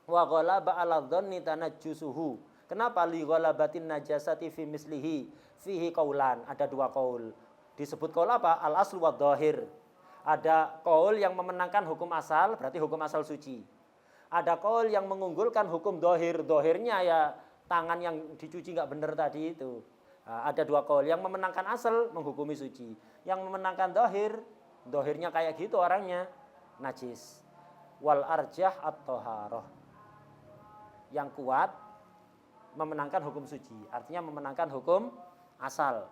wa ghalaba 'ala dhanni tanajjusuhu. Kenapa li ghalabatin najasati fi mislihi fihi qaulan? Ada dua qaul. Disebut qaul apa? Al aslu wa dhahir. Ada qaul yang memenangkan hukum asal, berarti hukum asal suci. Ada qaul yang mengunggulkan hukum dhahir. Dhahirnya ya tangan yang dicuci enggak benar tadi itu. Nah, ada dua qaul yang memenangkan asal menghukumi suci. Yang memenangkan dhahir, dhahirnya kayak gitu orangnya najis. Wal arjah at-thaharah. Yang kuat memenangkan hukum suci, artinya memenangkan hukum asal.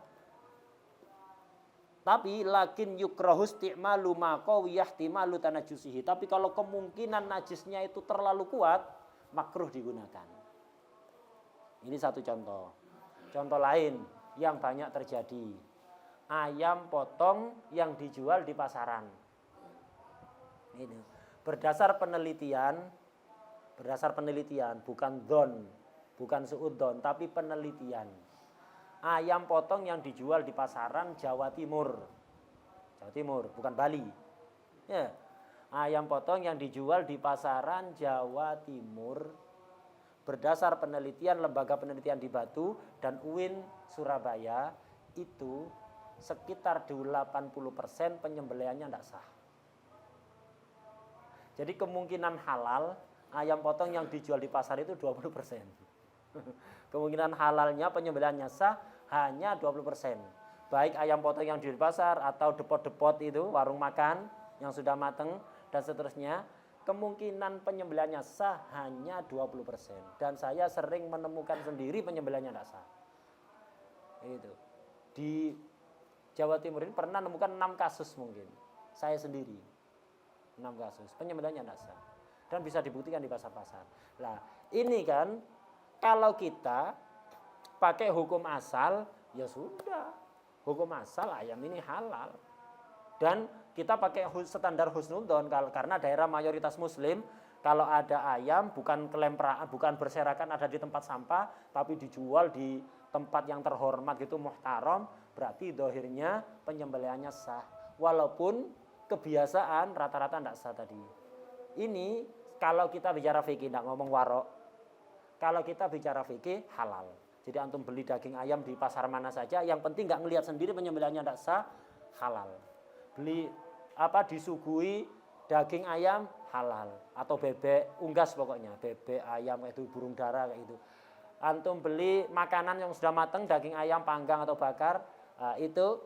Tapi lakin yukrahu isti'malu ma qawiyah ihtimalu tanajjusihi. Tapi kalau kemungkinan najisnya itu terlalu kuat, makruh digunakan. Ini satu contoh. Contoh lain yang banyak terjadi. Ayam potong yang dijual di pasaran. Ini berdasar penelitian, bukan dhon, bukan suudzon, tapi penelitian. Ayam potong yang dijual di pasaran Jawa Timur, bukan Bali. Ya, ayam potong yang dijual di pasaran Jawa Timur, berdasar penelitian lembaga penelitian di Batu dan UIN Surabaya, itu sekitar 80% penyembelihannya tidak sah. Jadi kemungkinan halal ayam potong yang dijual di pasar itu 20%. Kemungkinan halalnya penyembelihannya sah hanya 20%. Baik ayam potong yang di pasar atau depot-depot itu, warung makan yang sudah matang dan seterusnya, kemungkinan penyembelihannya sah hanya 20%. Dan saya sering menemukan sendiri penyembelihannya tidak sah. Itu. Di Jawa Timur ini pernah menemukan 6 kasus mungkin. Saya sendiri. 6 kasus penyembelihannya tidak sah. Dan bisa dibuktikan di pasar-pasar. Nah, ini kan kalau kita pakai hukum asal, ya sudah. Hukum asal ayam ini halal. Dan kita pakai standar husnudzon karena daerah mayoritas muslim, kalau ada ayam bukan kelempraan, bukan berserakan ada di tempat sampah, tapi dijual di tempat yang terhormat gitu, muhtaram, berarti dohirnya penyembelihannya sah. Walaupun kebiasaan rata-rata tidak sah tadi. Ini kalau kita bicara fikih, tidak ngomong warok. Kalau kita bicara fikih, halal. Jadi antum beli daging ayam di pasar mana saja, yang penting nggak ngelihat sendiri penyembelihannya tidak sah, halal. Beli disuguhi daging ayam, halal. Atau bebek unggas pokoknya, bebek ayam kayak itu, burung dara kayak itu. Antum beli makanan yang sudah matang, daging ayam panggang atau bakar, itu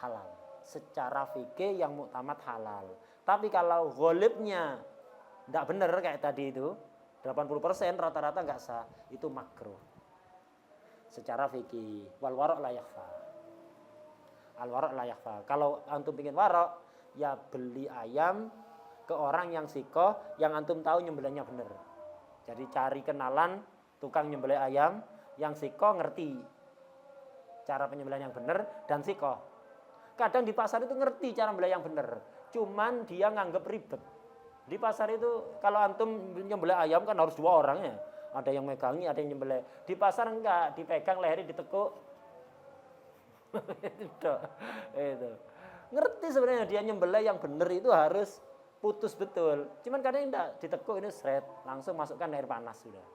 halal. Secara fikih yang muktamad halal. Tapi kalau ghalibnya tidak benar kayak tadi itu, 80% rata-rata nggak sah, itu makruh. Secara fikih, wal warok la yakhfa. Al warok la yakhfa. Kalau antum ingin warok, ya beli ayam ke orang yang sikoh, yang antum tahu nyembelihnya benar. Jadi cari kenalan tukang nyembelih ayam yang sikoh, ngerti cara penyembelihan yang benar dan sikoh. Kadang di pasar itu ngerti cara nyembelih yang benar, cuman dia nganggep ribet. Di pasar itu kalau antum nyembelih ayam kan harus 2 orang ya. Ada yang megangi, ada yang nyembelih. Di pasar enggak, dipegang lehernya ditekuk. Itu. Ngerti sebenarnya dia nyembelih yang benar itu harus putus betul. Cuman kadang enggak, ditekuk ini seret, langsung masukkan air panas sudah.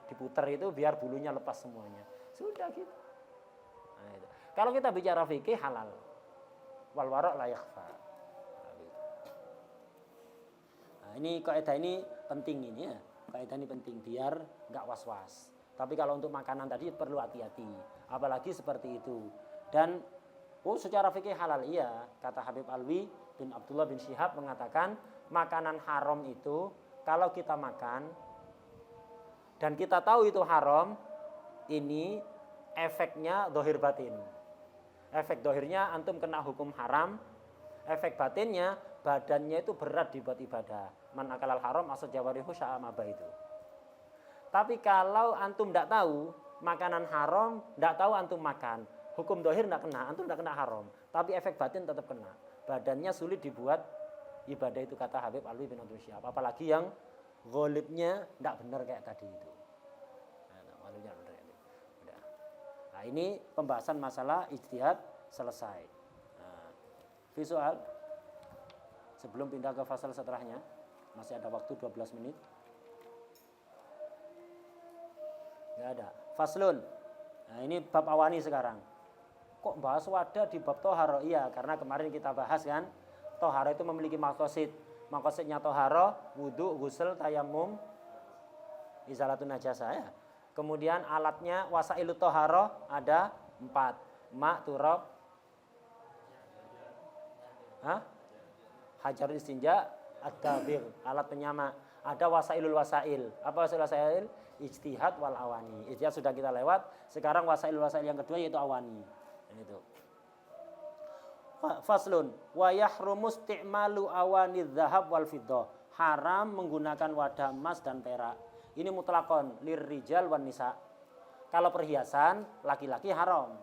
Diputar itu biar bulunya lepas semuanya. Sudah gitu. Nah, itu. Kalau kita bicara fikih halal. Wal warok la yakhfa. Nah, ini kaidah ini penting ini ya. Kaidah ini penting biar enggak was-was. Tapi kalau untuk makanan tadi perlu hati-hati. Apalagi seperti itu. Dan secara fikih halal iya, kata Habib Alwi bin Abdullah bin Syihab mengatakan makanan haram itu kalau kita makan dan kita tahu itu haram, ini efeknya zahir batin. Efek dohirnya antum kena hukum haram, efek batinnya badannya itu berat dibuat ibadah. Man akalal haram asal jawarihu sya'amaba itu. Tapi kalau antum tidak tahu makanan haram, tidak tahu antum makan, hukum dohir tidak kena, antum tidak kena haram. Tapi efek batin tetap kena. Badannya sulit dibuat ibadah itu, kata Habib Alwi bin Abdul Syihab. Apalagi yang ghalibnya tidak benar kayak tadi itu. Nah, ini pembahasan masalah ijtihad selesai. Nah, visual sebelum pindah ke fasal setelahnya, masih ada waktu 12 menit. Enggak ada. Faslun. Nah, ini bab awani sekarang. Kok bahas wadah di bab toharo? Iya, karena kemarin kita bahas kan, toharo itu memiliki maqasid. Maqasidnya toharo, wudu, ghusl, tayamum, izalatun najasah ya. Kemudian alatnya wasailut toharo ada 4. Ma, turab, hajarul istinja, ad-dabir, alat penyama. Ada wasailul wasail. Apa wasailul wasail? Ijtihad wal awani. Ijtihad sudah kita lewat. Sekarang wasailul wasail yang kedua yaitu awani. Itu. Faslun wa yahrumu isti'malu awani dzahab wal fiddah. Haram menggunakan wadah emas dan perak. Ini mutlakon lirrijal wan nisa. Kalau perhiasan laki-laki haram.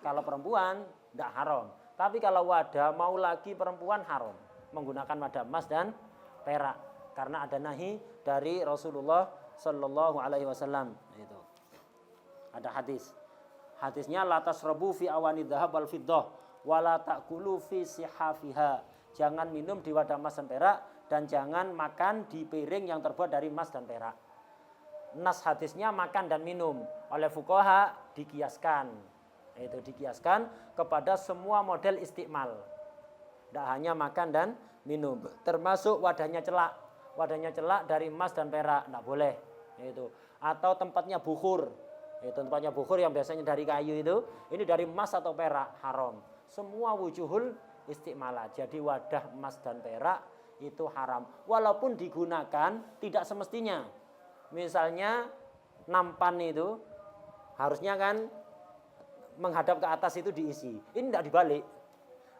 Kalau perempuan tidak haram. Tapi kalau wadah mau laki perempuan haram menggunakan wadah emas dan perak karena ada nahi dari Rasulullah sallallahu alaihi wasallam itu. Ada hadis. Hadisnya la tasrabu fi awani dzahab wal fiddah wa la ta'kulu fi sihafiha. Jangan minum di wadah emas dan perak dan jangan makan di piring yang terbuat dari emas dan perak. Nas hadisnya makan dan minum, oleh fuqaha dikiaskan. Itu dikiaskan kepada semua model istiqmal. Tidak hanya makan dan minum, termasuk wadahnya celak. Wadahnya celak dari emas dan perak tidak boleh. Itu. Atau tempatnya bukhur. Itu tempatnya bukhur yang biasanya dari kayu itu, ini dari emas atau perak haram. Semua wujuhul istiqmalah. Jadi wadah emas dan perak itu haram. Walaupun digunakan tidak semestinya. Misalnya nampan itu harusnya kan menghadap ke atas itu diisi. Ini tidak dibalik.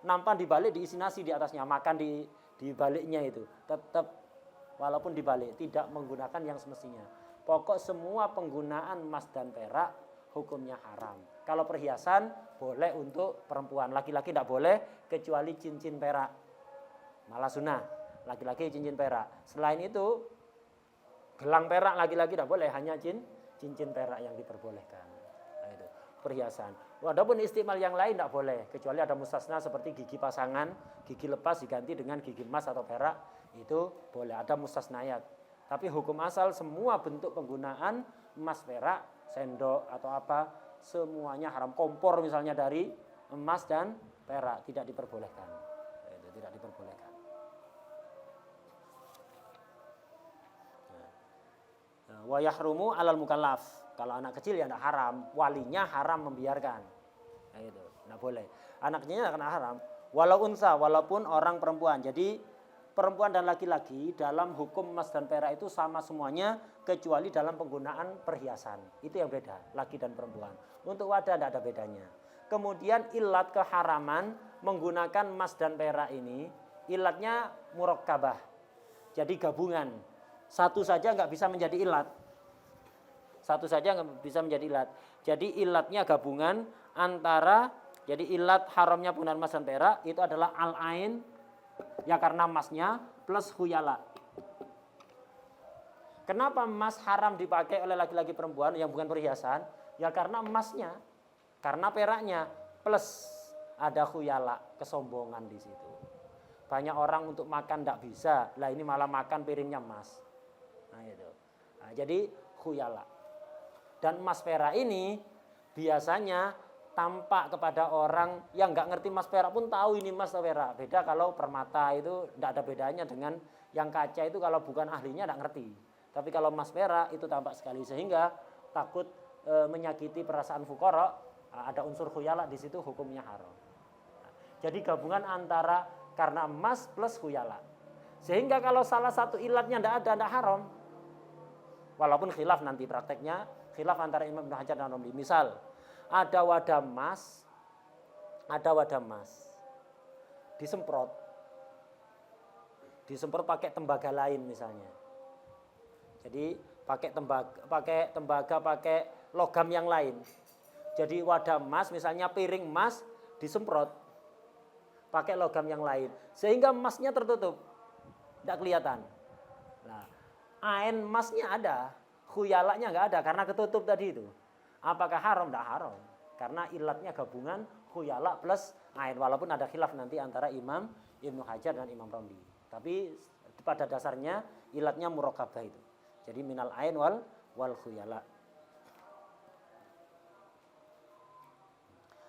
Nampan dibalik diisi nasi di atasnya, makan di baliknya itu. Tetap walaupun dibalik tidak menggunakan yang semestinya. Pokok semua penggunaan emas dan perak hukumnya haram. Kalau perhiasan boleh untuk perempuan, laki-laki tidak boleh kecuali cincin perak. Malah sunnah, laki-laki cincin perak. Selain itu gelang perak laki-laki tidak boleh, hanya cincin perak yang diperbolehkan. Nah, itu perhiasan. Walaupun istimal yang lain tidak boleh, kecuali ada mustasna seperti gigi pasangan, gigi lepas diganti dengan gigi emas atau perak, itu boleh, ada mustasnayat. Tapi hukum asal semua bentuk penggunaan emas perak, sendok atau apa, semuanya haram. Kompor misalnya dari emas dan perak tidak diperbolehkan. Itu tidak diperbolehkan. Wa yahrumu alal mukallaf. Kalau anak kecil ya tidak haram, walinya haram membiarkan. Nah itu, tidak boleh. Anaknya tidak kena haram. Walau unsa, walaupun orang perempuan. Jadi perempuan dan laki-laki dalam hukum emas dan perak itu sama semuanya kecuali dalam penggunaan perhiasan. Itu yang beda, laki dan perempuan. Untuk wadah tidak ada bedanya. Kemudian ilat keharaman menggunakan emas dan perak ini, ilatnya murakkabah. Jadi gabungan. Satu saja nggak bisa menjadi ilat. Satu saja nggak bisa menjadi ilat. Jadi ilatnya gabungan antara, jadi ilat haramnya penggunaan emas dan perak itu adalah al-ain, ya karena emasnya plus khuyala. Kenapa emas haram dipakai oleh laki-laki perempuan yang bukan perhiasan? Ya karena emasnya, karena peraknya plus ada khuyala, kesombongan di situ. Banyak orang untuk makan tidak bisa, lah ini malah makan piringnya emas. Nah, itu. Nah, jadi khuyala. Dan emas perak ini biasanya tampak kepada orang yang nggak ngerti emas perak pun tahu ini emas atau perak. Beda kalau permata itu tidak ada bedanya dengan yang kaca itu, kalau bukan ahlinya tidak ngerti. Tapi kalau emas perak itu tampak sekali sehingga takut menyakiti perasaan fuqara, ada unsur khuyala di situ, hukumnya haram. Nah, jadi gabungan antara karena emas plus khuyala. Sehingga kalau salah satu ilatnya tidak haram. Walaupun khilaf nanti prakteknya, khilaf antara Imam Ibnu Hajar dan Romli. Misal, ada wadah emas, ada wadah emas, disemprot pakai tembaga lain misalnya. Jadi pakai tembaga, pakai logam yang lain. Jadi wadah emas, misalnya piring emas disemprot pakai logam yang lain, sehingga emasnya tertutup, tidak kelihatan. Nah, ain emasnya ada, khuyalaknya nggak ada karena ketutup tadi itu. Apakah haram? Tidak haram, karena ilatnya gabungan khuyalak plus ain. Walaupun ada khilaf nanti antara Imam Ibnu Hajar dan Imam Romli. Tapi pada dasarnya ilatnya murokabah itu. Jadi minal ain wal khuyalak.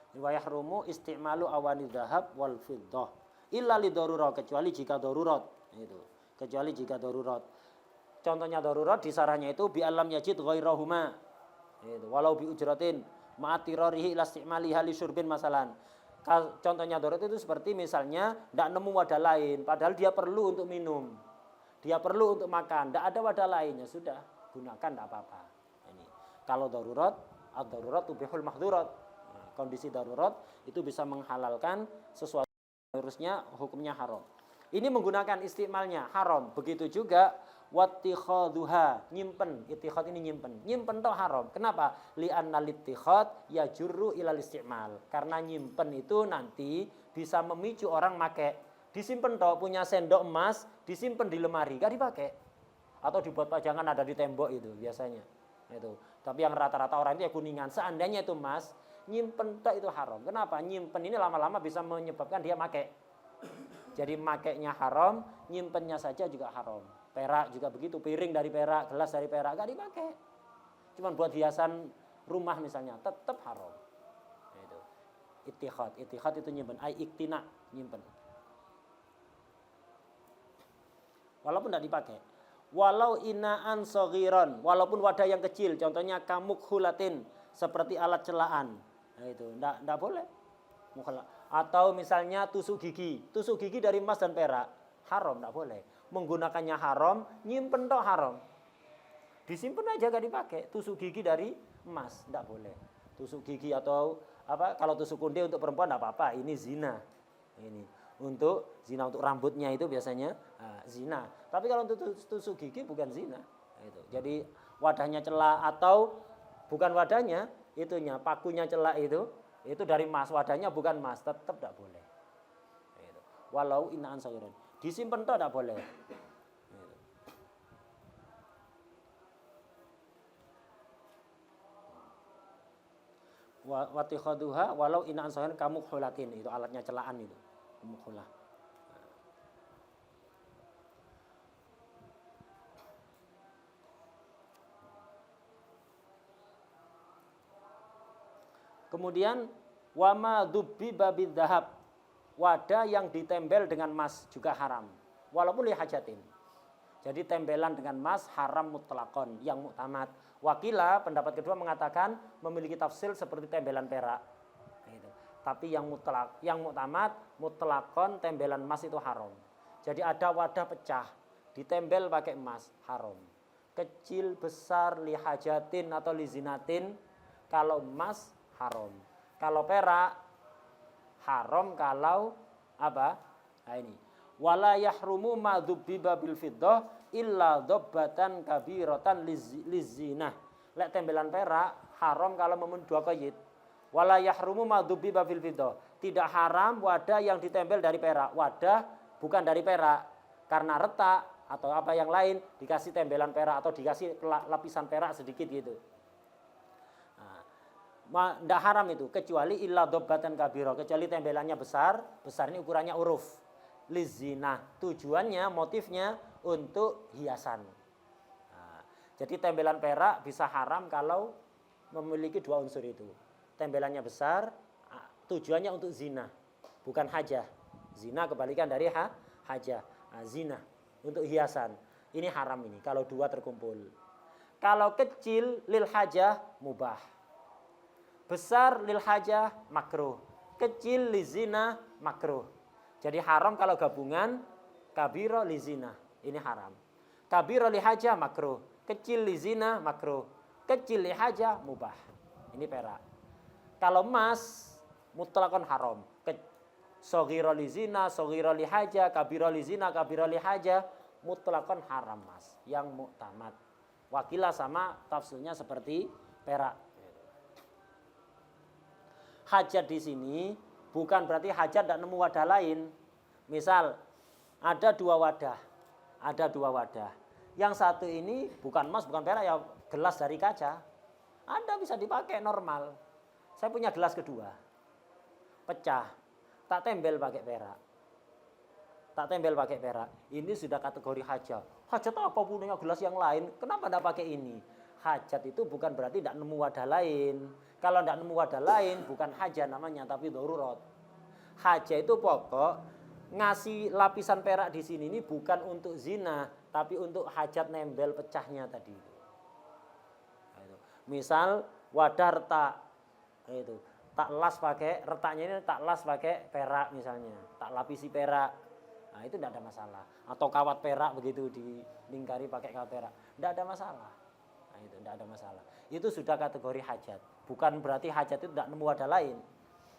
Wa yahrumu isti'malu awani dzahab wal fiddah illa li darurat, kecuali jika darurat. Itu. Kecuali jika darurat. Contohnya darurat di sarahnya itu bi alam yajid ghairahuma. Itu. Walau bi ujratin ma'atirarihi ila isti'maliha li syurbin masalan. Contohnya darurat itu seperti misalnya tidak nemu wadah lain, padahal dia perlu untuk minum, dia perlu untuk makan, tidak ada wadah lainnya, sudah gunakan, tidak apa-apa. Ini kalau darurat, ad-darurat tubihul mahdurat. Nah, kondisi darurat itu bisa menghalalkan sesuatu, harusnya hukumnya haram. Ini menggunakan istimalnya haram. Begitu juga wattikhaduha, nyimpen. Ittikhad ini nyimpen toh haram. Kenapa? Li'anna littikhad yajurru ilal istimal. Karena nyimpen itu nanti bisa memicu orang make. Disimpen toh, punya sendok emas disimpen di lemari, gak dipakai. Atau dibuat pajangan ada di tembok itu biasanya. Itu. Tapi yang rata-rata orang itu ya kuningan. Seandainya itu emas, nyimpen toh itu haram. Kenapa? Nyimpen ini lama-lama bisa menyebabkan dia make. Jadi makainya haram, nyimpennya saja juga haram. Perak juga begitu, piring dari perak, gelas dari perak, gak dipakai. Cuman buat hiasan rumah misalnya, tetap haram. Itu. Ittikhad itu nyimpen, iktina, nyimpen. Walaupun tidak dipakai. Walau inaan soghiron, walaupun wadah yang kecil, contohnya kamuk hulatin, seperti alat celaan. Nah, itu, tidak boleh. Atau misalnya tusuk gigi dari emas dan perak, haram, tidak boleh. Menggunakannya haram, nyimpen toh haram. Disimpan aja gak dipakai. Tusuk gigi dari emas, tidak boleh. Tusuk gigi atau apa? Kalau tusuk kunde untuk perempuan tidak apa-apa. Ini zina. Ini untuk zina, untuk rambutnya itu biasanya zina. Tapi kalau untuk tusuk gigi bukan zina. Itu. Jadi wadahnya celak atau bukan wadahnya, itunya pakunya celak itu dari emas, wadahnya bukan emas, tetap tidak boleh. Gitu. Walau inaan sagiran, disimpan toh tidak boleh. Gitu. Watikhaduha walau inaan sagiran kamu khulatin, itu alatnya celaan itu, mukhulah. Kemudian wama dzubbi babid dzahab, wadah yang ditempel dengan emas juga haram walaupun li hajatin. Jadi tempelan dengan emas haram mutlakon, yang muktamad. Wakila pendapat kedua mengatakan memiliki tafsir seperti tempelan perak. Gitu. Tapi yang muktamad mutlakon tempelan emas itu haram. Jadi ada wadah pecah ditempel pakai emas, haram. Kecil besar li hajatin atau li zinatin, kalau emas haram. Kalau perak haram, kalau apa? Nah ini. Wala yahrumu ma dzubbiba bil fiddah illa dhabbatan kabiratan lizinah. Lek tembelan perak haram kalau memenuhi 2 qaid. Wala yahrumu ma dzubbiba bil fiddah. Tidak haram wadah yang ditempel dari perak. Wadah bukan dari perak karena retak atau apa yang lain dikasih tembelan perak atau dikasih lapisan perak sedikit gitu. Tidak haram itu, kecuali illa dobbatan kabiro, kecuali tembelannya besar ini ukurannya uruf lizina, tujuannya motifnya untuk hiasan. Nah, jadi tembelan perak bisa haram kalau memiliki 2 unsur itu. Tembelannya besar, tujuannya untuk zina, bukan hajah. Zina kebalikan dari hajah. Nah, zina untuk hiasan, ini haram ini kalau 2 terkumpul. Kalau kecil lil hajah mubah. Besar lil hajah makruh, kecil li zina makruh. Jadi haram kalau gabungan kabiro li zina, ini haram. Kabiro li hajah makruh, kecil li zina makruh, kecil li hajah mubah. Ini perak. Kalau emas mutlakon haram. Soghira li zina, soghira li haja, kabira li zina, kabira li haja, mutlakon haram mas. Yang muktamad. Wakilah sama tafsirnya seperti perak. Hajat di sini bukan berarti hajat tidak nemu wadah lain. Misal ada dua wadah. Yang satu ini bukan emas, bukan perak, ya gelas dari kaca. Anda bisa dipakai normal. Saya punya gelas kedua, pecah, tak tempel pakai perak. Ini sudah kategori hajat. Hajat apa punya gelas yang lain? Kenapa tidak pakai ini? Hajat itu bukan berarti tidak nemu wadah lain. Kalau tidak nemu wadah lain, bukan hajat namanya, tapi darurat. Hajat itu pokok ngasih lapisan perak di sini ini bukan untuk zina, tapi untuk hajat nembel pecahnya tadi. Misal wadah retak, itu tak las pakai retaknya ini tak las pakai perak misalnya, tak lapisi perak, nah itu tidak ada masalah. Atau kawat perak begitu dilingkari pakai kawat perak, tidak ada masalah. Nah itu tidak ada masalah. Itu sudah kategori hajat. Bukan berarti hajat itu tidak nemu wadah lain.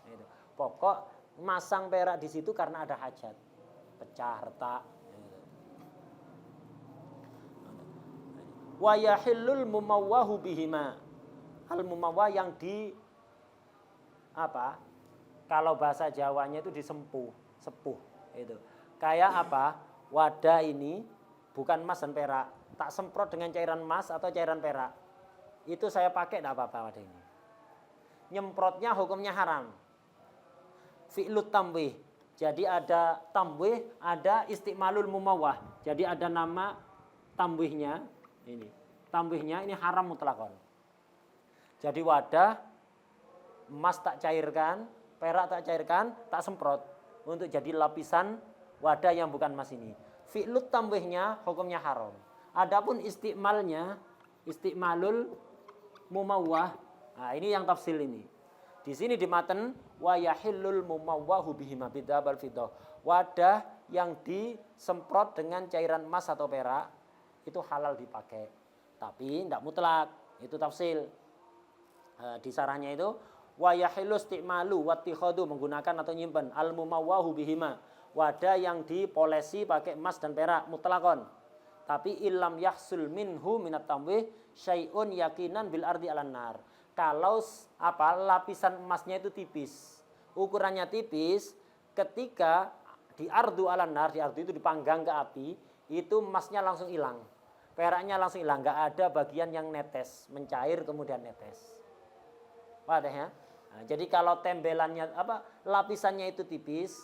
Nah, itu. Pokok masang perak di situ karena ada hajat, pecah retak. Wa yahillul mumawwahu bihima. Al mumawwah yang di apa? Kalau bahasa Jawanya itu sepuh itu. Kayak apa? Wadah ini bukan emas dan perak, tak semprot dengan cairan emas atau cairan perak. Itu saya pakai enggak apa-apa wadah ini. Nyemprotnya hukumnya haram. Fi'lut tamwih. Jadi ada tamwih, ada istimalul mumawwah. Jadi ada nama tamwihnya. Ini tambihnya ini haram mutlakon. Jadi wadah emas tak cairkan, perak tak cairkan, tak semprot untuk jadi lapisan wadah yang bukan emas ini. Fi'lut tambihnya hukumnya haram. Adapun istimalul mumawwah. Nah, ini yang tafsil ini. Di sini di matan wa yahillul mumawwahu bihima bidzabal fiddah. Wadah yang disemprot dengan cairan emas atau perak itu halal dipakai, tapi tidak mutlak. Itu tafsil. Di sarahnya itu wa yahillu istimalu wattikhadu, menggunakan atau nyimpen al mumawwahu bihima, wadah yang dipolesi pakai emas dan perak mutlakon. Tapi illam yahsul minhu minat tamwih syai'un yakinan bil ardi alan nar. Kalau lapisan emasnya itu tipis, ukurannya tipis, ketika di ardu alan nar, di ardu itu dipanggang ke api, itu emasnya langsung hilang, peraknya langsung hilang, nggak ada bagian yang netes, mencair kemudian netes. Wadah ya. Nah, jadi kalau tembelannya lapisannya itu tipis,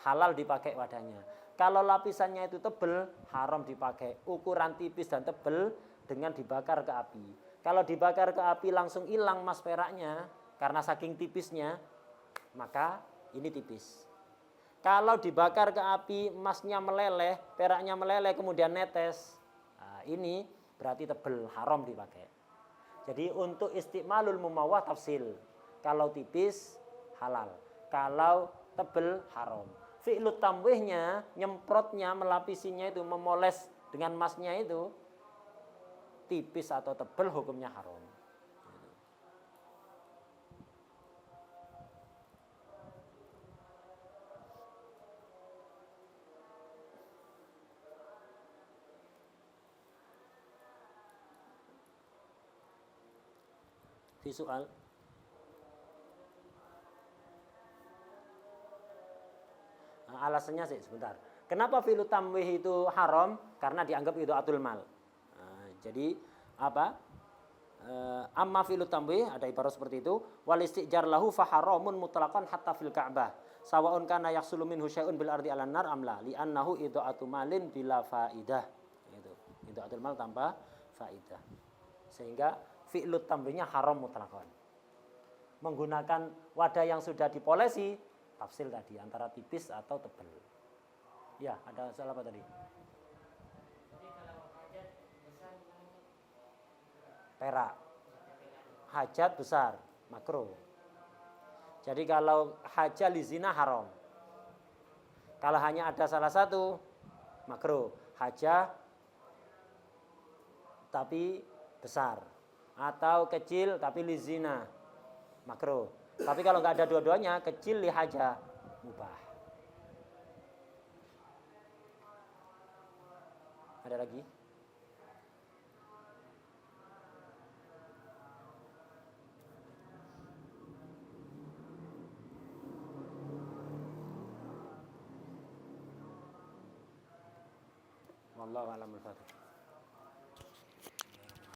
halal dipakai wadahnya. Kalau lapisannya itu tebel, haram dipakai. Ukuran tipis dan tebel dengan dibakar ke api. Kalau dibakar ke api langsung hilang emas peraknya karena saking tipisnya, maka ini tipis. Kalau dibakar ke api, emasnya meleleh, peraknya meleleh, kemudian netes. Nah, ini berarti tebel, haram dipakai. Jadi untuk istimalul mumawwah tafsil. Kalau tipis, halal. Kalau tebel, haram. Fi'lut tamwihnya, nyemprotnya, melapisinya itu, memoles dengan emasnya itu, tipis atau tebel hukumnya haram. Soal alasannya sih sebentar. Kenapa fi'lu tamwih itu haram? Karena dianggap itu atul mal. Jadi amma fi'lu tamwih ada ibarat seperti itu. Wal istijar lahu fa haramun mutlaqan hatta fil Ka'bah. Sawa'un kana yahsulu minhu syai'un bil ardi 'alan nar amla li'annahu ida'atu malin bila faidah. Itu ida'atul mal tanpa faidah. Sehingga fi'lut tamwihnya haram mutlakon. Menggunakan wadah yang sudah dipolesi, tafsil tadi antara tipis atau tebal. Ya, ada soal apa tadi? Perak. Hajat besar, makruh. Jadi kalau hajat li zina haram. Kalau hanya ada salah satu, makruh. Hajat tapi besar. Atau kecil tapi li zina, makruh. Tapi kalau nggak ada dua-duanya, kecil lihaja mubah. Ada lagi? Wallahu a'lam bishawab.